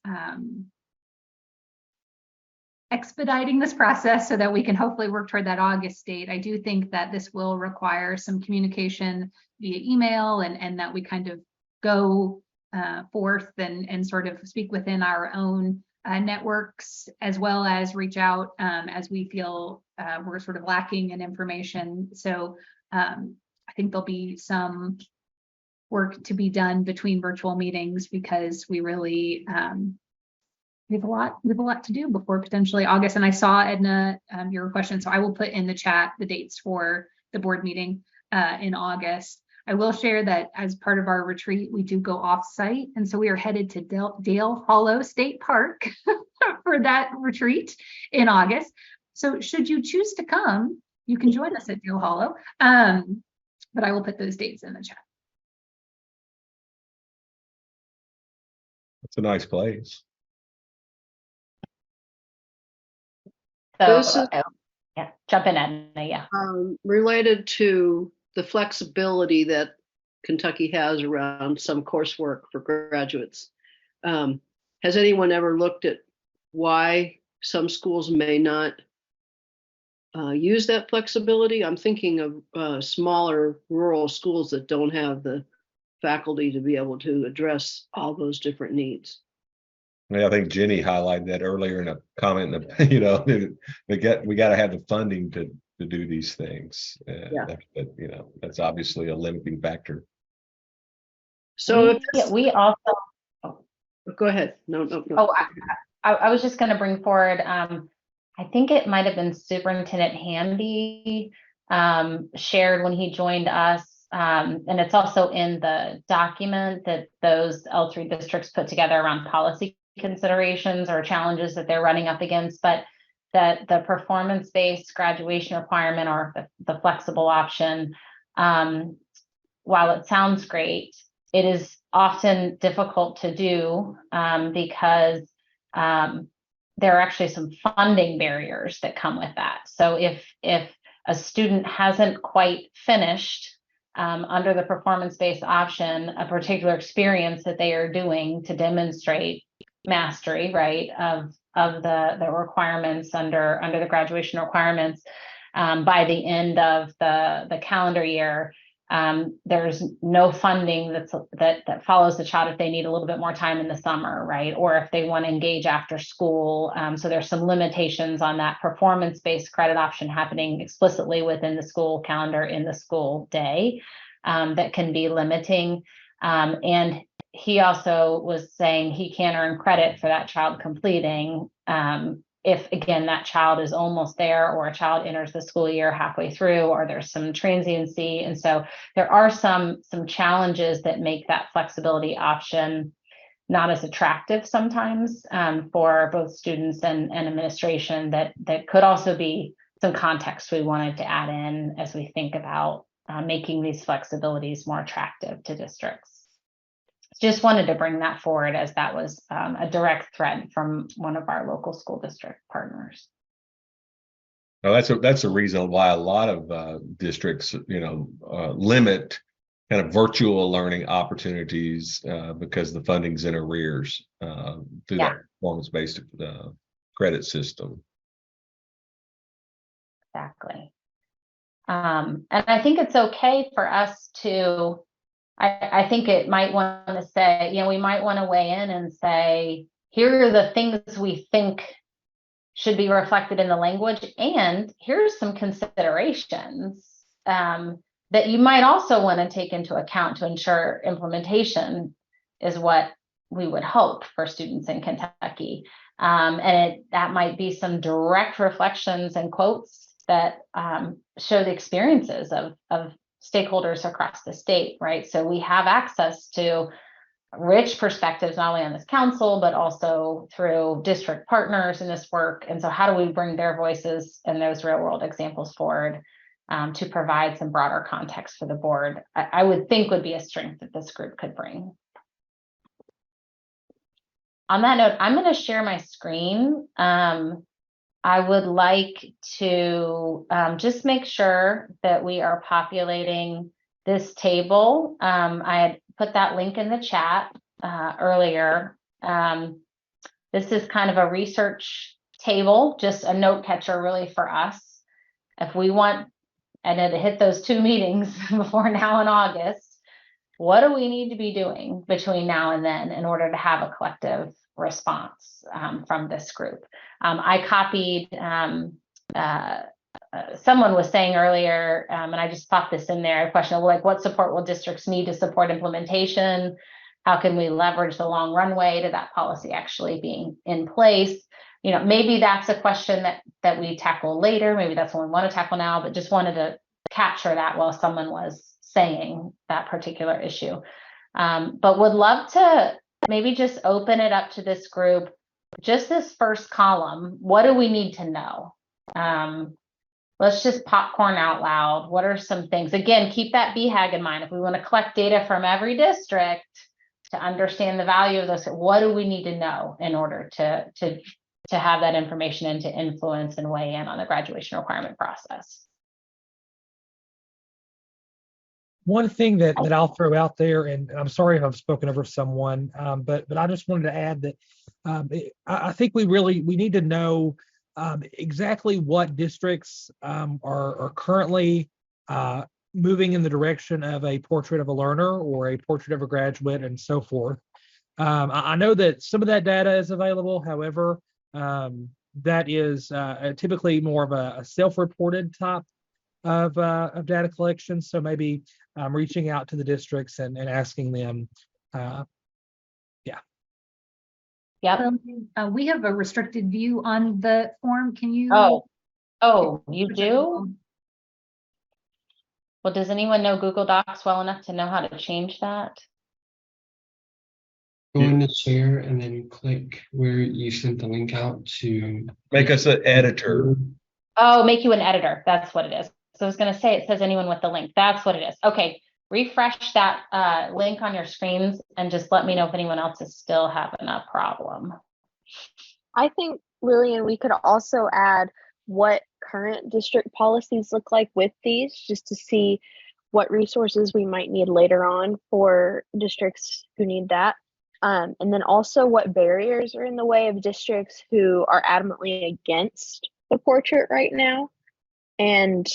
expediting this process so that we can hopefully work toward that August date, I do think that this will require some communication via email, and that we kind of go forth and sort of speak within our own networks, as well as reach out as we feel we're sort of lacking in information. So I think there'll be some work to be done between virtual meetings, because we really we have a lot to do before potentially August. And I saw, Edna, your question, so I will put in the chat the dates for the board meeting in August. I will share that as part of our retreat, we do go off-site. And so we are headed to Dale Hollow State Park for that retreat in August. So should you choose to come, you can join us at Dale Hollow. But I will put those dates in the chat. It's a nice place. So, This is- yeah, jump in, Edna. Yeah. Related to the flexibility that Kentucky has around some coursework for graduates. Has anyone ever looked at why some schools may not use that flexibility? I'm thinking of smaller rural schools that don't have the faculty to be able to address all those different needs. Yeah, I think Jenny highlighted that earlier in a comment. You know, we got to have the funding to do these things. Yeah. You know, that's obviously a limiting factor. So we also. go ahead. No. Oh, I was just going to bring forward. I think it might have been Superintendent Hamby shared when he joined us. And it's also in the document that those L3 districts put together around policy considerations or challenges that they're running up against, but that the performance-based graduation requirement or the flexible option, while it sounds great, it is often difficult to do because there are actually some funding barriers that come with that. So if a student hasn't quite finished under the performance-based option, a particular experience that they are doing to demonstrate mastery, right, of the requirements under the graduation requirements by the end of the calendar year, there's no funding that follows the child if they need a little bit more time in the summer, right, or if they want to engage after school. So there's some limitations on that performance-based credit option happening explicitly within the school calendar in the school day that can be limiting. And he also was saying he can't earn credit for that child completing if, again, that child is almost there, or a child enters the school year halfway through, or there's some transiency. And so there are some challenges that make that flexibility option not as attractive sometimes for both students and administration. That could also be some context we wanted to add in as we think about making these flexibilities more attractive to districts. Just wanted to bring that forward as that was a direct thread from one of our local school district partners. Now that's a reason why a lot of districts, you know, limit kind of virtual learning opportunities because the funding's in arrears through that performance-based credit system. Exactly. And I think it's okay for us to. I think it might want to say, you know, we might want to weigh in and say, here are the things we think should be reflected in the language, and here's some considerations that you might also want to take into account to ensure implementation is what we would hope for students in Kentucky. And that might be some direct reflections and quotes that show the experiences of stakeholders across the state, right? So we have access to rich perspectives, not only on this council, but also through district partners in this work. And so how do we bring their voices and those real world examples forward to provide some broader context for the board? I would think would be a strength that this group could bring. On that note, I'm going to share my screen. I would like to just make sure that we are populating this table. I had put that link in the chat earlier. This is kind of a research table, just a note catcher really for us. If we want to hit those 2 meetings before now in August, what do we need to be doing between now and then in order to have a collective response from this group? I copied, someone was saying earlier, and I just popped this in there, a question of like, what support will districts need to support implementation? How can we leverage the long runway to that policy actually being in place? You know, maybe that's a question that we tackle later. Maybe that's one we want to tackle now, but just wanted capture that while someone was saying that particular issue. But would love to maybe just open it up to this group. Just this first column, what do we need to know? Let's just popcorn out loud. What are some things? Again, keep that BHAG in mind. If we want to collect data from every district to understand the value of those, what do we need to know in order to have that information and to influence and weigh in on the graduation requirement process? One thing that I'll throw out there, and I'm sorry if I've spoken over someone, but I just wanted to add that I think we need to know exactly what districts are currently moving in the direction of a portrait of a learner or a portrait of a graduate and so forth. I know that some of that data is available. However, that is typically more of a self-reported type of data collection. So maybe reaching out to the districts and asking them. Yep. We have a restricted view on the form. Can you? Oh, you do? Well, does anyone know Google Docs well enough to know how to change that? Go into share and then click where you sent the link out to Make us an editor. Oh, make you an editor. That's what it is. So I was going to say, it says anyone with the link. That's what it is. Okay. Refresh that link on your screens and just let me know if anyone else is still having a problem. I think, Lillian, we could also add what current district policies look like with these, just to see what resources we might need later on for districts who need that. And then also what barriers are in the way of districts who are adamantly against the portrait right now and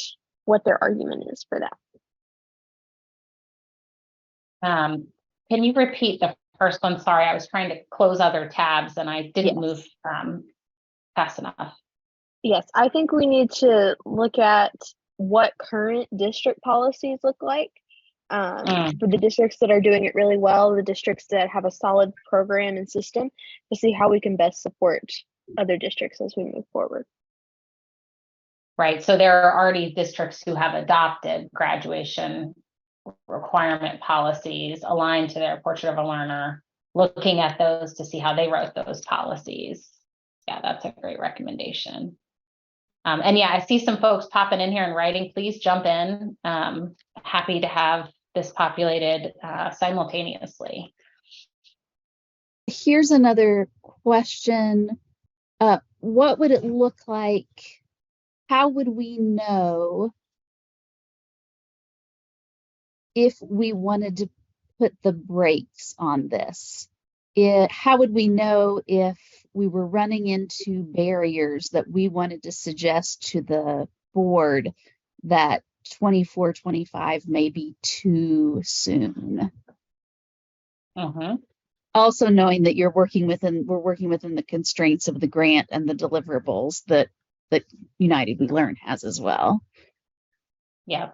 what their argument is for that. Can you repeat the first one? Sorry, I was trying to close other tabs and I didn't move fast enough. Yes, I think we need to look at what current district policies look like for the districts that are doing it really well, the districts that have a solid program and system, to see how we can best support other districts as we move forward. Right, so there are already districts who have adopted graduation requirement policies aligned to their portrait of a learner, looking at those to see how they wrote those policies. Yeah, that's a great recommendation. And yeah, I see some folks popping in here and writing. Please jump in. Happy to have this populated simultaneously. Here's another question. What would it look like? How would we know if we wanted to put the brakes on this? How would we know if we were running into barriers that we wanted to suggest to the board that 24-25 may be too soon? Also knowing that we're working within the constraints of the grant and the deliverables that United We Learn has as well. Yeah.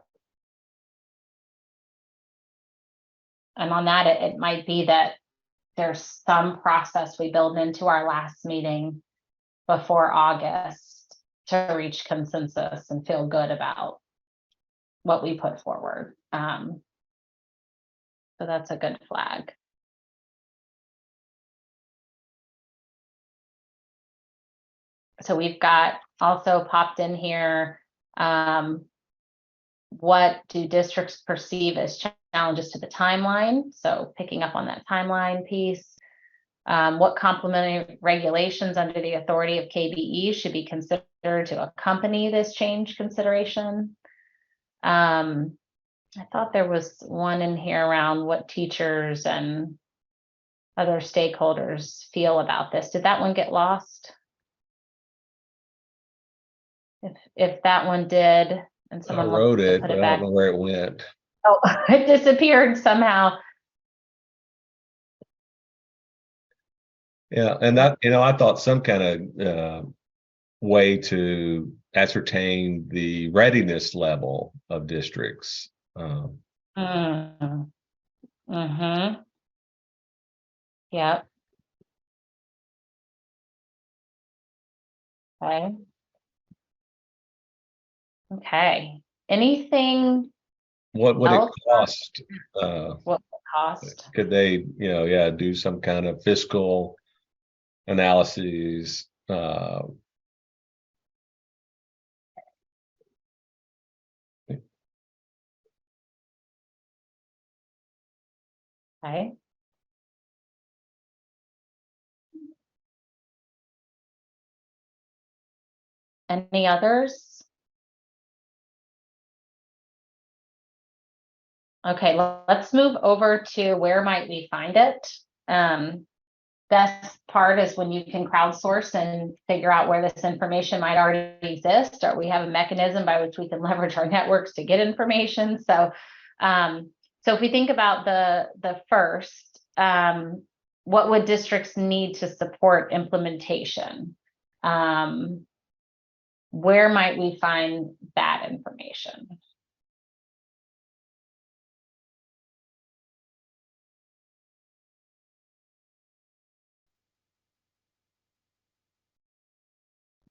And on that, it might be that there's some process we build into our last meeting before August to reach consensus and feel good about what we put forward. So that's a good flag. So we've got also popped in here, what do districts perceive as challenges to the timeline? So picking up on that timeline piece. What complementary regulations under the authority of KBE should be considered to accompany this change consideration? I thought there was one in here around what teachers and other stakeholders feel about this. Did that one get lost? If that one did, and someone wrote it, put but it I back. don't know where it went. Oh, it disappeared somehow. Yeah, and that, I thought some kind of way to ascertain the readiness level of districts. Yep. Okay. Okay. anything What would it else? cost? What would it cost? Could they, do some kind of fiscal analyses? Okay. Any others? Okay, let's move over to where might we find it. Best part is when you can crowdsource and figure out where this information might already exist, or we have a mechanism by which we can leverage our networks to get information. So, so if we think about the first, what would districts need to support implementation? Where might we find that information?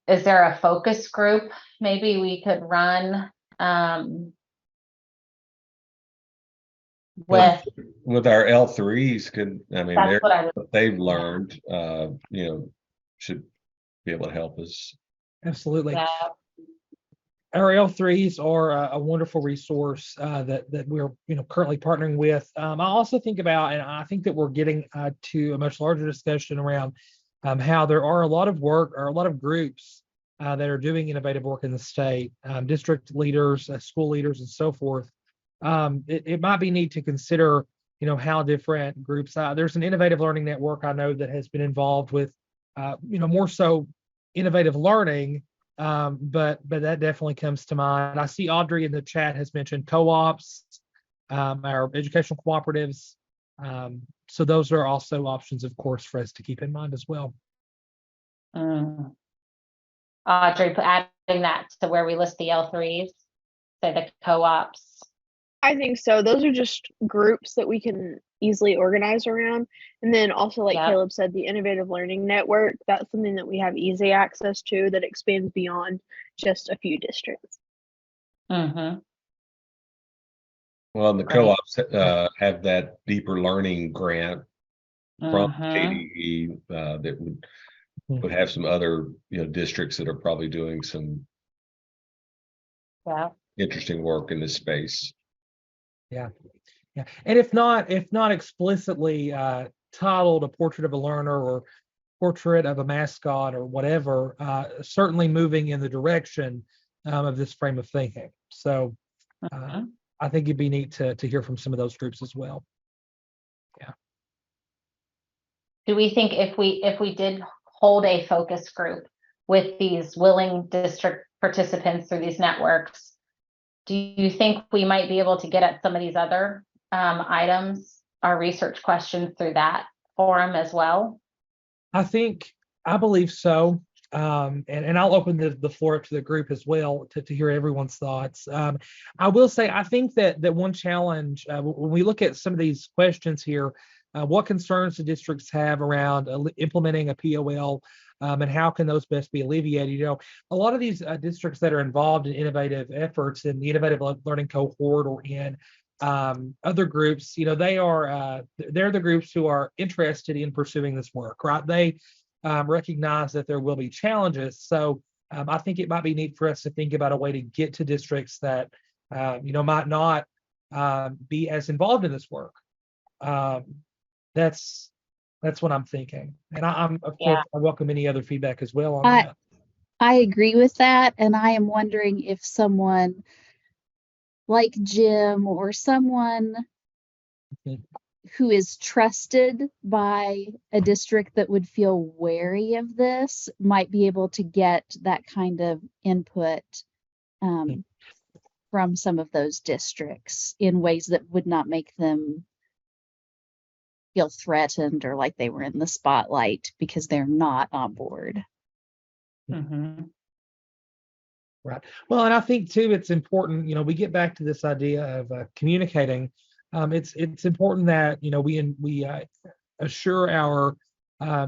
Is there a focus group maybe we could run with our L3s that's what I would, they've learned, should be able to help us. Absolutely. yeah. Our L3s are a wonderful resource that we're currently partnering with. I also think about, and I think that we're getting to a much larger discussion around how there are a lot of work or a lot of groups that are doing innovative work in the state, district leaders, school leaders, and so forth. It might be neat to consider, how different groups. There's an innovative learning network I know that has been involved with, more so innovative learning. But that definitely comes to mind. I see Audrey in the chat has mentioned co-ops, our educational cooperatives. So those are also options, of course, for us to keep in mind as well. Audrey, adding that to where we list the L3s, say the co-ops. I think so. Those are just groups that we can easily organize around. And then also, like Caleb said, the Innovative Learning Network, that's something that we have easy access to that expands beyond just a few districts. Mm-hmm. Well, the co-ops have that deeper learning grant from KDE that would have some other districts that are probably doing some interesting work in this space. Yeah. And if not explicitly titled A Portrait of a Learner or Portrait of a Mascot or whatever, certainly moving in the direction of this frame of thinking. So I think it'd be neat to hear from some of those groups as well. Yeah. Do we think if we did hold a focus group with these willing district participants through these networks, do you think we might be able to get at some of these other items, our research questions through that forum as well? I believe so. And I'll open the floor up to the group as well to hear everyone's thoughts. I will say, I think that one challenge when we look at some of these questions here, what concerns do districts have around implementing a POL, and how can those best be alleviated? A lot of these districts that are involved in innovative efforts in the Innovative Learning Cohort or in other groups, they're the groups who are interested in pursuing this work, right? They recognize that there will be challenges. So I think it might be neat for us to think about a way to get to districts that, might not be as involved in this work. That's what I'm thinking. And I'm of course, I welcome any other feedback as well on that. I agree with that. And I am wondering if someone like Jim or someone who is trusted by a district that would feel wary of this might be able to get that kind of input from some of those districts in ways that would not make them feel threatened or like they were in the spotlight because they're not on board. Mm-hmm. Right. Well, and I think too, it's important, we get back to this idea of communicating. It's important that, we assure our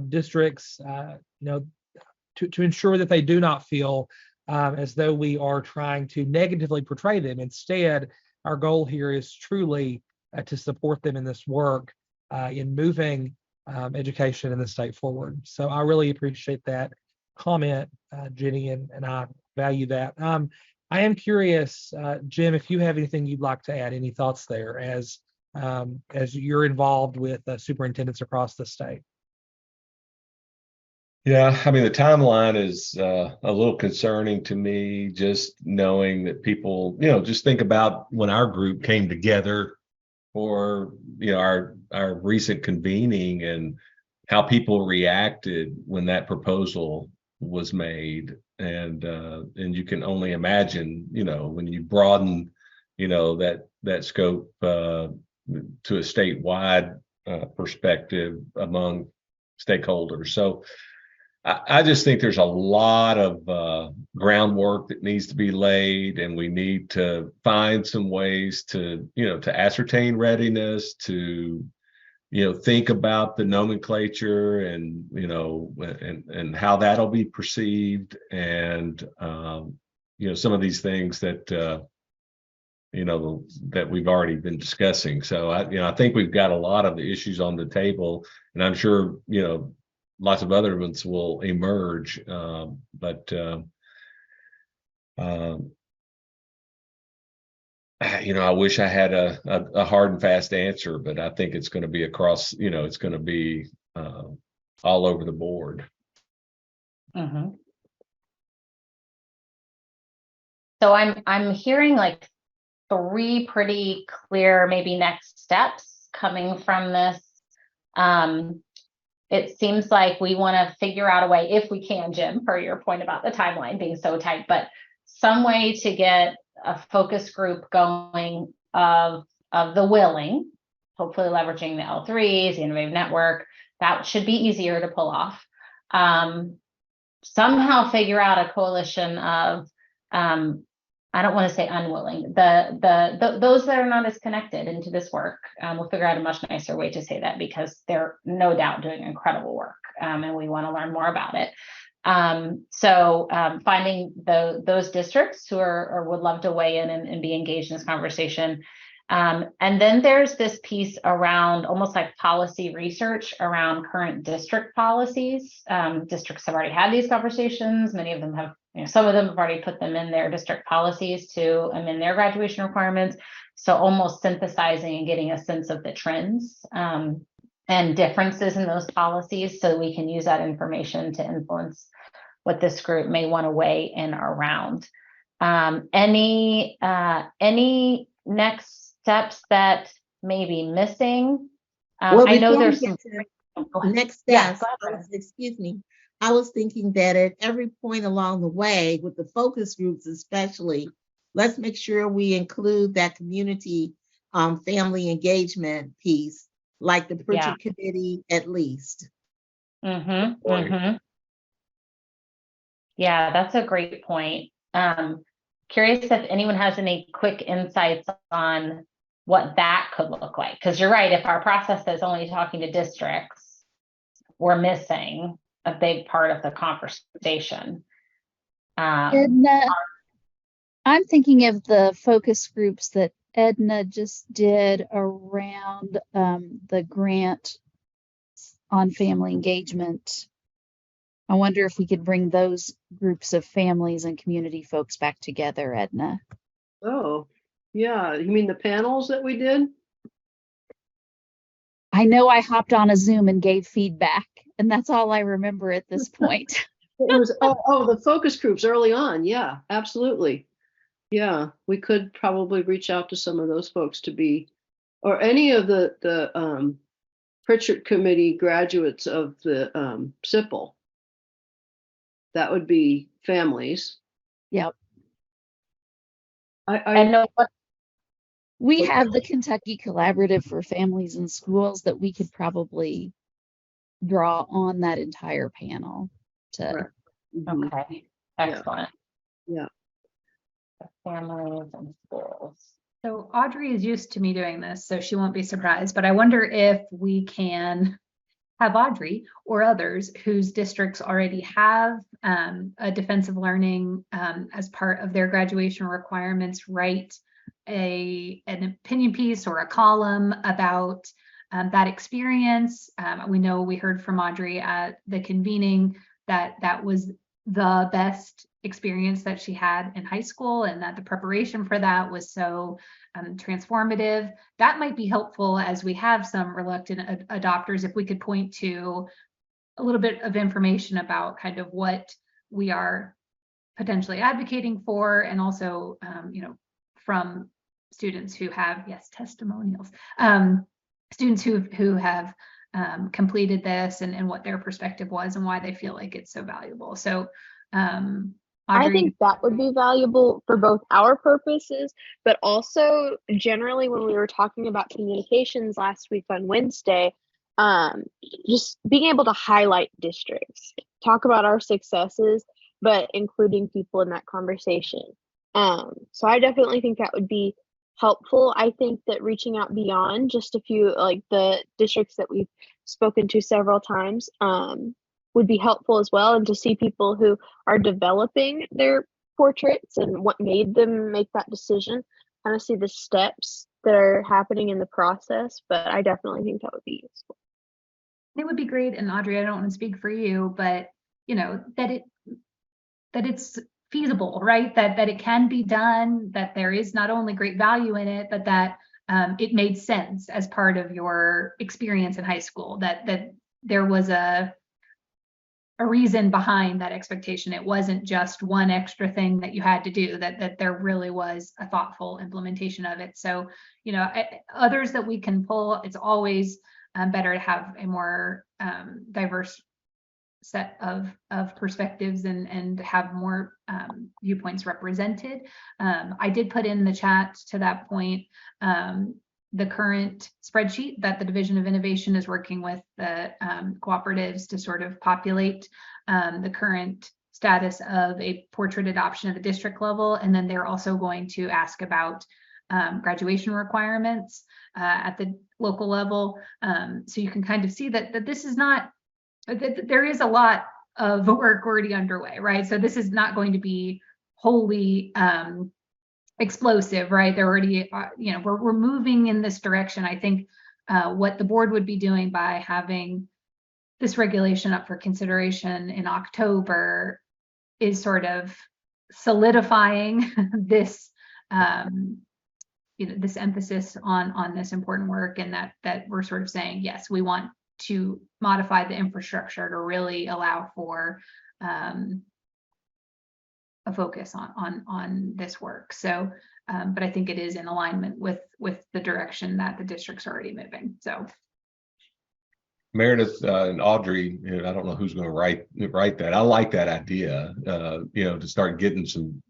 districts, to ensure that they do not feel as though we are trying to negatively portray them. Instead, our goal here is truly to support them in this work in moving education in the state forward. So I really appreciate that comment, Jenny, and I value that. I am curious, Jim, if you have anything you'd like to add, any thoughts there as you're involved with superintendents across the state. Yeah, I mean, the timeline is a little concerning to me, just knowing that people, just think about when our group came together for, our recent convening and how people reacted when that proposal was made. And you can only imagine, when you broaden, that scope to a statewide perspective among stakeholders. So I just think there's a lot of groundwork that needs to be laid, and we need to find some ways to, to ascertain readiness, to, think about the nomenclature and, and how that'll be perceived, and, some of these things that, that we've already been discussing. So I think we've got a lot of the issues on the table, and I'm sure, lots of other ones will emerge, but I wish I had a hard and fast answer, but I think it's going to be across, it's going to be all over the board. Mhm. So I'm hearing like 3 pretty clear maybe next steps coming from this. It seems like we want to figure out a way, if we can, Jim, per your point about the timeline being so tight, but some way to get a focus group going of the willing, hopefully leveraging the L3s, the Innovative Network. That should be easier to pull off. Somehow figure out a coalition of, I don't want to say unwilling, those that are not as connected into this work. We'll figure out a much nicer way to say that, because they're no doubt doing incredible work, and we want to learn more about it. So finding those districts who are or would love to weigh in and be engaged in this conversation. And then there's this piece around almost like policy research around current district policies. Districts have already had these conversations. Many of them have, some of them have already put them in their district policies to amend their graduation requirements. So almost synthesizing and getting a sense of the trends and differences in those policies, so we can use that information to influence what this group may want to weigh in around. Any next steps that may be missing? Well, I know before we there's get some. to next Yeah, steps, go ahead. excuse me, I was thinking that at every point along the way, with the focus groups especially, let's make sure we include that community family engagement piece, like the Pritchard Committee at least. Mm-hmm, mm-hmm. Yeah, that's a great point. Curious if anyone has any quick insights on what that could look like. Because you're right, if our process is only talking to districts, we're missing a big part of the conversation. Edna, I'm thinking of the focus groups that Edna just did around the grant on family engagement. I wonder if we could bring those groups of families and community folks back together, Edna. Oh, yeah. You mean the panels that we did? I know I hopped on a Zoom and gave feedback, and that's all I remember at this point. It was the focus groups early on. Yeah, absolutely. Yeah, we could probably reach out to some of those folks to be, or any of the Pritchard Committee graduates of the SIPL. That would be families. Yep. I know what. We have the Kentucky Collaborative for Families and Schools that we could probably draw on that entire panel to. Mhm. Okay, excellent. Yeah. Families and schools. So Audrey is used to me doing this, so she won't be surprised, but I wonder if we can have Audrey or others whose districts already have a defensive learning as part of their graduation requirements write an opinion piece or a column about that experience. We know we heard from Audrey at the convening that that was the best experience that she had in high school, and that the preparation for that was so transformative. That might be helpful as we have some reluctant adopters, if we could point to a little bit of information about kind of what we are potentially advocating for, and also, from students who have, yes, testimonials, students who have completed this, and what their perspective was and why they feel like it's so valuable. So I Audrey, think that would be valuable for both our purposes, but also generally when we were talking about communications last week on Wednesday, just being able to highlight districts, talk about our successes, but including people in that conversation. So I definitely think that would be helpful. I think that reaching out beyond just a few, like the districts that we've spoken to several times, would be helpful as well, and to see people who are developing their portraits and what made them make that decision, kind of see the steps that are happening in the process. But I definitely think that would be useful. it would be great. And Audrey, I don't want to speak for you, but that it's feasible, right? That it can be done, that there is not only great value in it, but that it made sense as part of your experience in high school, that there was a reason behind that expectation. It wasn't just one extra thing that you had to do, that there really was a thoughtful implementation of it. So, others that we can pull, it's always better to have a more diverse set of perspectives and have more viewpoints represented. I did put in the chat to that point the current spreadsheet that the Division of Innovation is working with the cooperatives to sort of populate the current status of a portrait adoption at the district level. And then they're also going to ask about graduation requirements at the local level. So you can kind of see that this is not, that there is a lot of work already underway, right? So this is not going to be wholly explosive, right? They're already, we're moving in this direction. I think what the board would be doing by having this regulation up for consideration in October is sort of solidifying this, this emphasis on this important work, and that we're sort of saying, yes, we want to modify the infrastructure to really allow for a focus on this work. So, but I think it is in alignment with the direction that the district's already moving. So, Meredith and Audrey, I don't know who's going to write that. I like that idea. To start getting some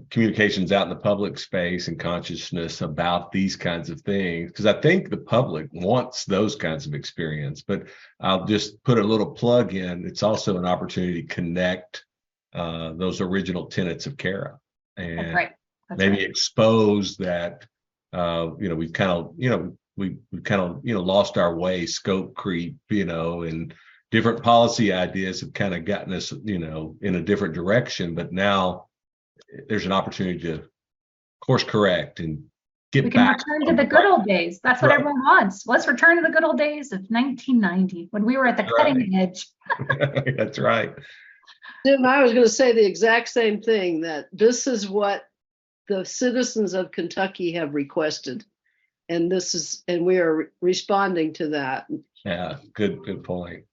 communications out in the public space and consciousness about these kinds of things, because I think the public wants those kinds of experience. But I'll just put a little plug in. It's also an opportunity to connect those original tenets of CARA, and that's right. Maybe expose that we've kind of we've kind of lost our way, scope creep, and different policy ideas have kind of gotten us in a different direction. But now there's an opportunity to course correct and get we can back return to the good old days. That's what Right. everyone wants. Let's return to the good old days of 1990 when we were at the cutting edge. That's right. Jim, I was going to say the exact same thing, that this is what the citizens of Kentucky have requested. And we are responding to that. Yeah, good point.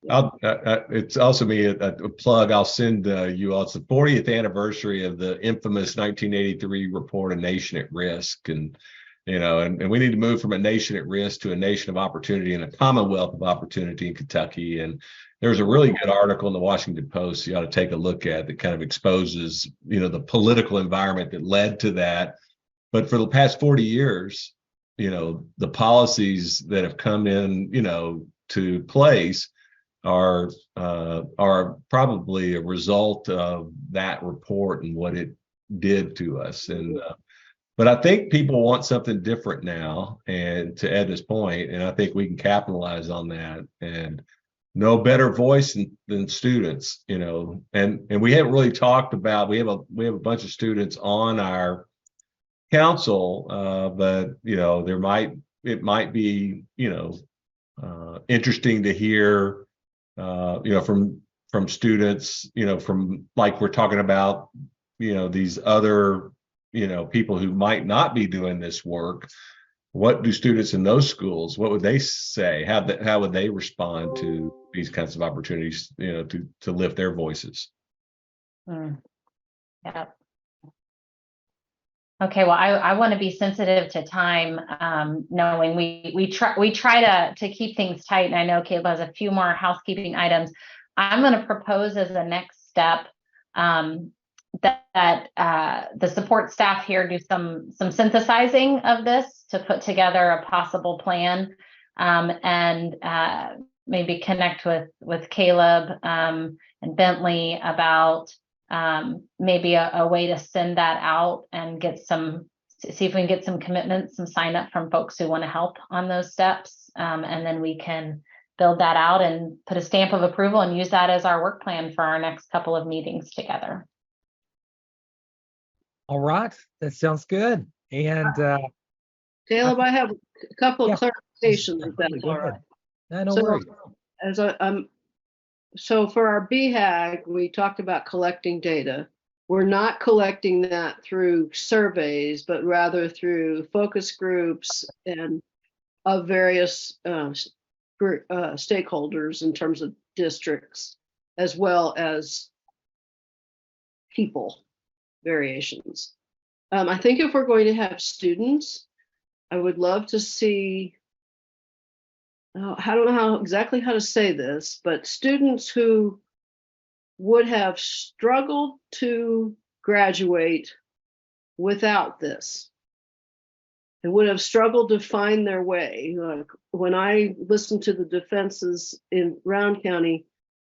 It's also me a plug. I'll send you all. It's the 40th anniversary of the infamous 1983 report, A Nation at Risk, and and we need to move from a nation at risk to a nation of opportunity and a commonwealth of opportunity in Kentucky. And there's a really good article in the Washington Post you ought to take a look at that kind of exposes the political environment that led to that. But for the past 40 years, the policies that have come in to place are probably a result of that report and what it did to us. And But I think people want something different now, and to Edna's point, and I think we can capitalize on that. And no better voice than students, you know. And we haven't really talked about. We have a bunch of students on our council, but you know, it might be, you know, interesting to hear, you know, from students, you know, from like we're talking about, you know, these other, you know, people who might not be doing this work. What do students in those schools, what would they say? How would they respond to these kinds of opportunities, you know, to lift their voices? Yeah. Okay, well, I want to be sensitive to time, knowing we try to keep things tight, and I know Caleb has a few more housekeeping items. I'm going to propose as a next step that the support staff here do some synthesizing of this to put together a possible plan, and maybe connect with Caleb and Bentley about maybe a way to send that out and see if we can get some commitments, some sign up from folks who want to help on those steps, and then we can build that out and put a stamp of approval and use that as our work plan for our next couple of meetings together. All right, that sounds good. And Caleb, I have a couple of Yeah. clarifications if that's Go all right. ahead. No So, worries. So for our BHAG, we talked about collecting data. We're not collecting that through surveys, but rather through focus groups and of various stakeholders in terms of districts, as well as people variations. I think if we're going to have students, I would love to see, I don't know exactly how to say this, but students who would have struggled to graduate without this and would have struggled to find their way. Like when I listened to the defenses in Round County,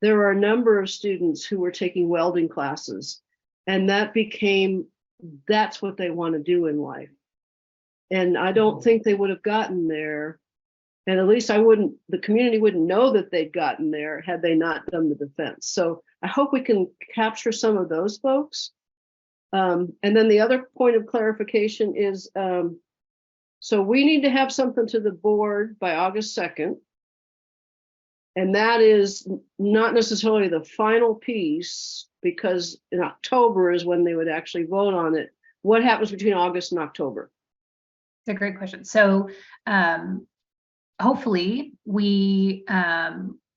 there were a number of students who were taking welding classes, and that's what they want to do in life. And I don't think they would have gotten there. And at least the community wouldn't know that they'd gotten there had they not done the defense. So I hope we can capture some of those folks. And then the other point of clarification is, so we need to have something to the board by August 2nd. And that is not necessarily the final piece, because in October is when they would actually vote on it. What happens between August and October? It's a great question. So hopefully we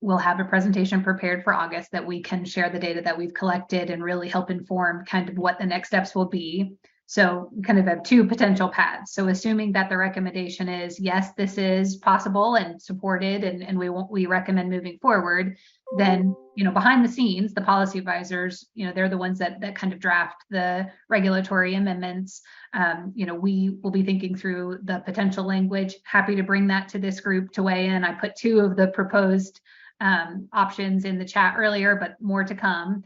will have a presentation prepared for August that we can share the data that we've collected and really help inform kind of what the next steps will be. So we kind of have two potential paths. So assuming that the recommendation is, yes, this is possible and supported, and we recommend moving forward, then, you know, behind the scenes, the policy advisors, you know, they're the ones that kind of draft the regulatory amendments. You know, we will be thinking through the potential language. Happy to bring that to this group to weigh in. I put two of the proposed options in the chat earlier, but more to come.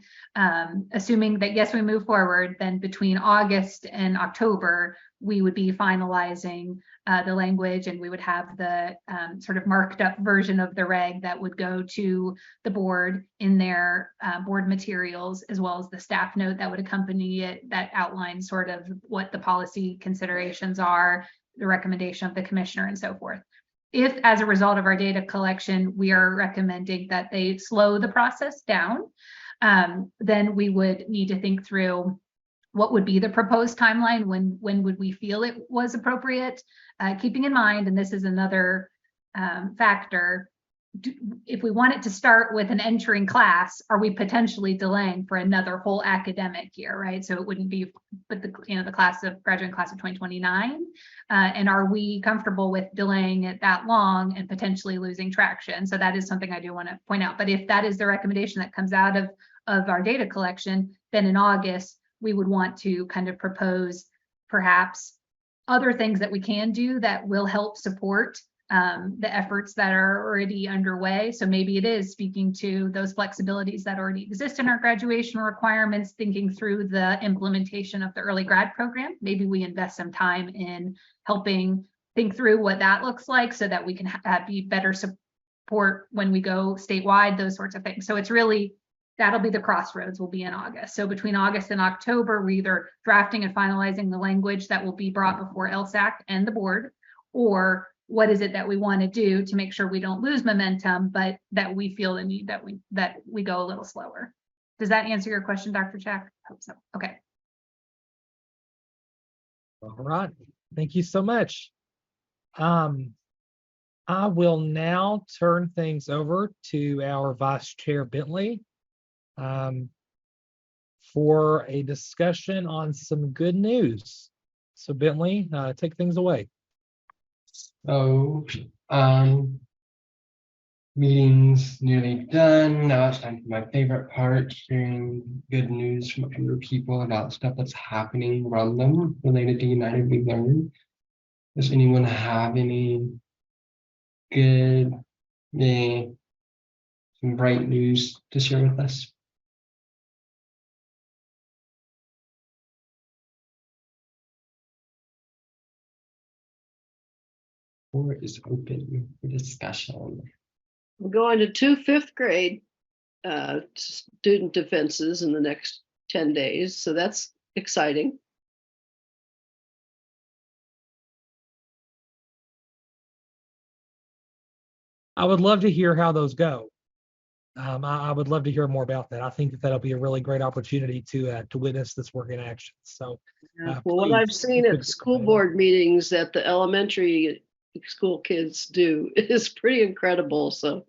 Assuming that, yes, we move forward, then between August and October, we would be finalizing the language, and we would have the sort of marked up version of the reg that would go to the board in their board materials, as well as the staff note that would accompany it that outlines sort of what the policy considerations are, the recommendation of the commissioner, and so forth. If, as a result of our data collection, we are recommending that they slow the process down, then we would need to think through what would be the proposed timeline, when would we feel it was appropriate, keeping in mind, and this is another factor, if we want it to start with an entering class, are we potentially delaying for another whole academic year, right? So it wouldn't be, but the graduating class of 2029, and are we comfortable with delaying it that long and potentially losing traction? So that is something I do want to point out. But if that is the recommendation that comes out of our data collection, then in August we would want to kind of propose perhaps other things that we can do that will help support the efforts that are already underway. So maybe it is speaking to those flexibilities that already exist in our graduation requirements, thinking through the implementation of the early grad program. Maybe we invest some time in helping think through what that looks like so that we can be better support when we go statewide, those sorts of things. So it's really, that'll be the crossroads, will be in August. So between August and October, we're either drafting and finalizing the language that will be brought before LSAC and the board, or what is it that we want to do to make sure we don't lose momentum, but that we feel the need that we go a little slower. Does that answer your question, Dr. Jack? I hope so. Okay. All right. Thank you so much. I will now turn things over to our Vice Chair Bentley for a discussion on some good news. So Bentley, take things away. So, meeting's nearly done. Now it's time for my favorite part, hearing good news from other people about stuff that's happening around them related to United We Learn. Does anyone have any good, some bright news to share with us? Floor is open for discussion. We're going to 2 fifth grade student defenses in the next 10 days. So that's exciting. I would love to hear how those go. I would love to hear more about that. I think that that'll be a really great opportunity to witness this work in action. So, Well, what I've please, seen at school board meetings that the elementary school kids do is pretty incredible. So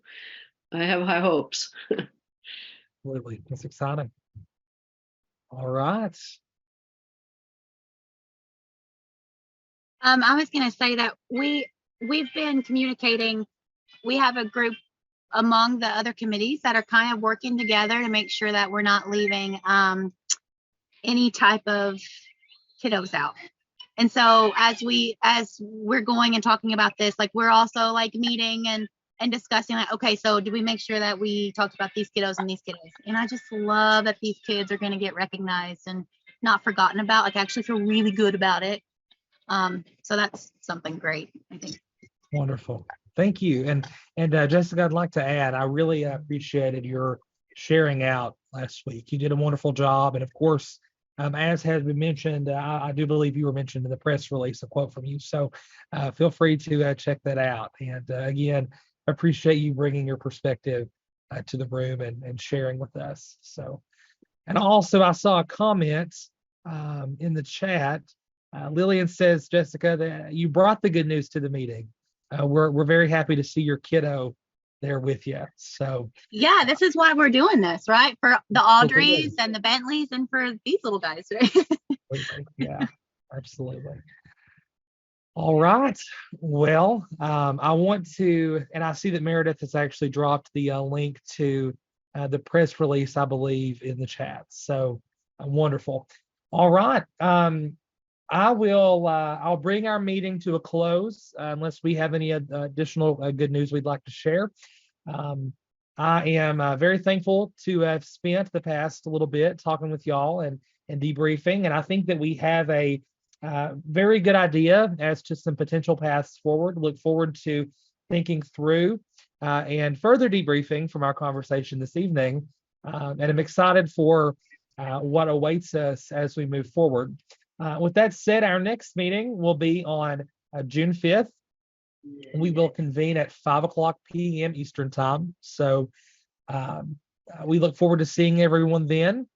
I have high hopes. Absolutely, that's exciting. All right. I was going to say that we've been communicating. We have a group among the other committees that are kind of working together to make sure that we're not leaving any type of kiddos out. And so as we're going and talking about this, like we're also like meeting and discussing like, okay, so do we make sure that we talked about these kiddos and these kiddos? And I just love that these kids are going to get recognized and not forgotten about. Like I actually feel really good about it. So that's something great, I think. Wonderful. Thank you. And Jessica, I'd like to add, I really appreciated your sharing out last week. You did a wonderful job. And of course, as has been mentioned, I do believe you were mentioned in the press release, a quote from you. So feel free to check that out. And again, appreciate you bringing your perspective to the room and sharing with us. So, and also I saw a comment in the chat. Lillian says, Jessica, that you brought the good news to the meeting. We're very happy to see your kiddo there with you. So yeah, this is why we're doing this, right? For the Audreys and the Bentleys and for these little guys, right? Yeah, absolutely. All right. Well, I want to, and I see that Meredith has actually dropped the link to the press release, I believe, in the chat. So wonderful. All right. I'll bring our meeting to a close unless we have any additional good news we'd like to share. I am very thankful to have spent the past little bit talking with y'all and debriefing. And I think that we have a very good idea as to some potential paths forward. Look forward to thinking through and further debriefing from our conversation this evening. And I'm excited for what awaits us as we move forward. With that said, our next meeting will be on June 5th. We will convene at 5:00 p.m. Eastern time. So we look forward to seeing everyone then.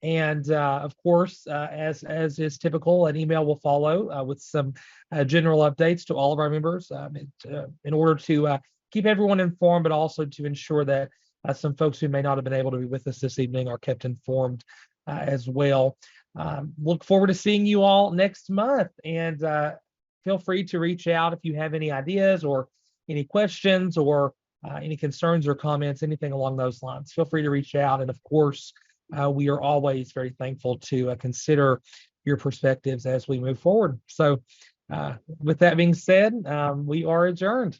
And of course, as is typical, an email will follow with some general updates to all of our members in order to keep everyone informed, but also to ensure that some folks who may not have been able to be with us this evening are kept informed as well. Look forward to seeing you all next month, and feel free to reach out if you have any ideas or any questions or any concerns or comments, anything along those lines. Feel free to reach out. And of course, we are always very thankful to consider your perspectives as we move forward. So With that being said, we are adjourned.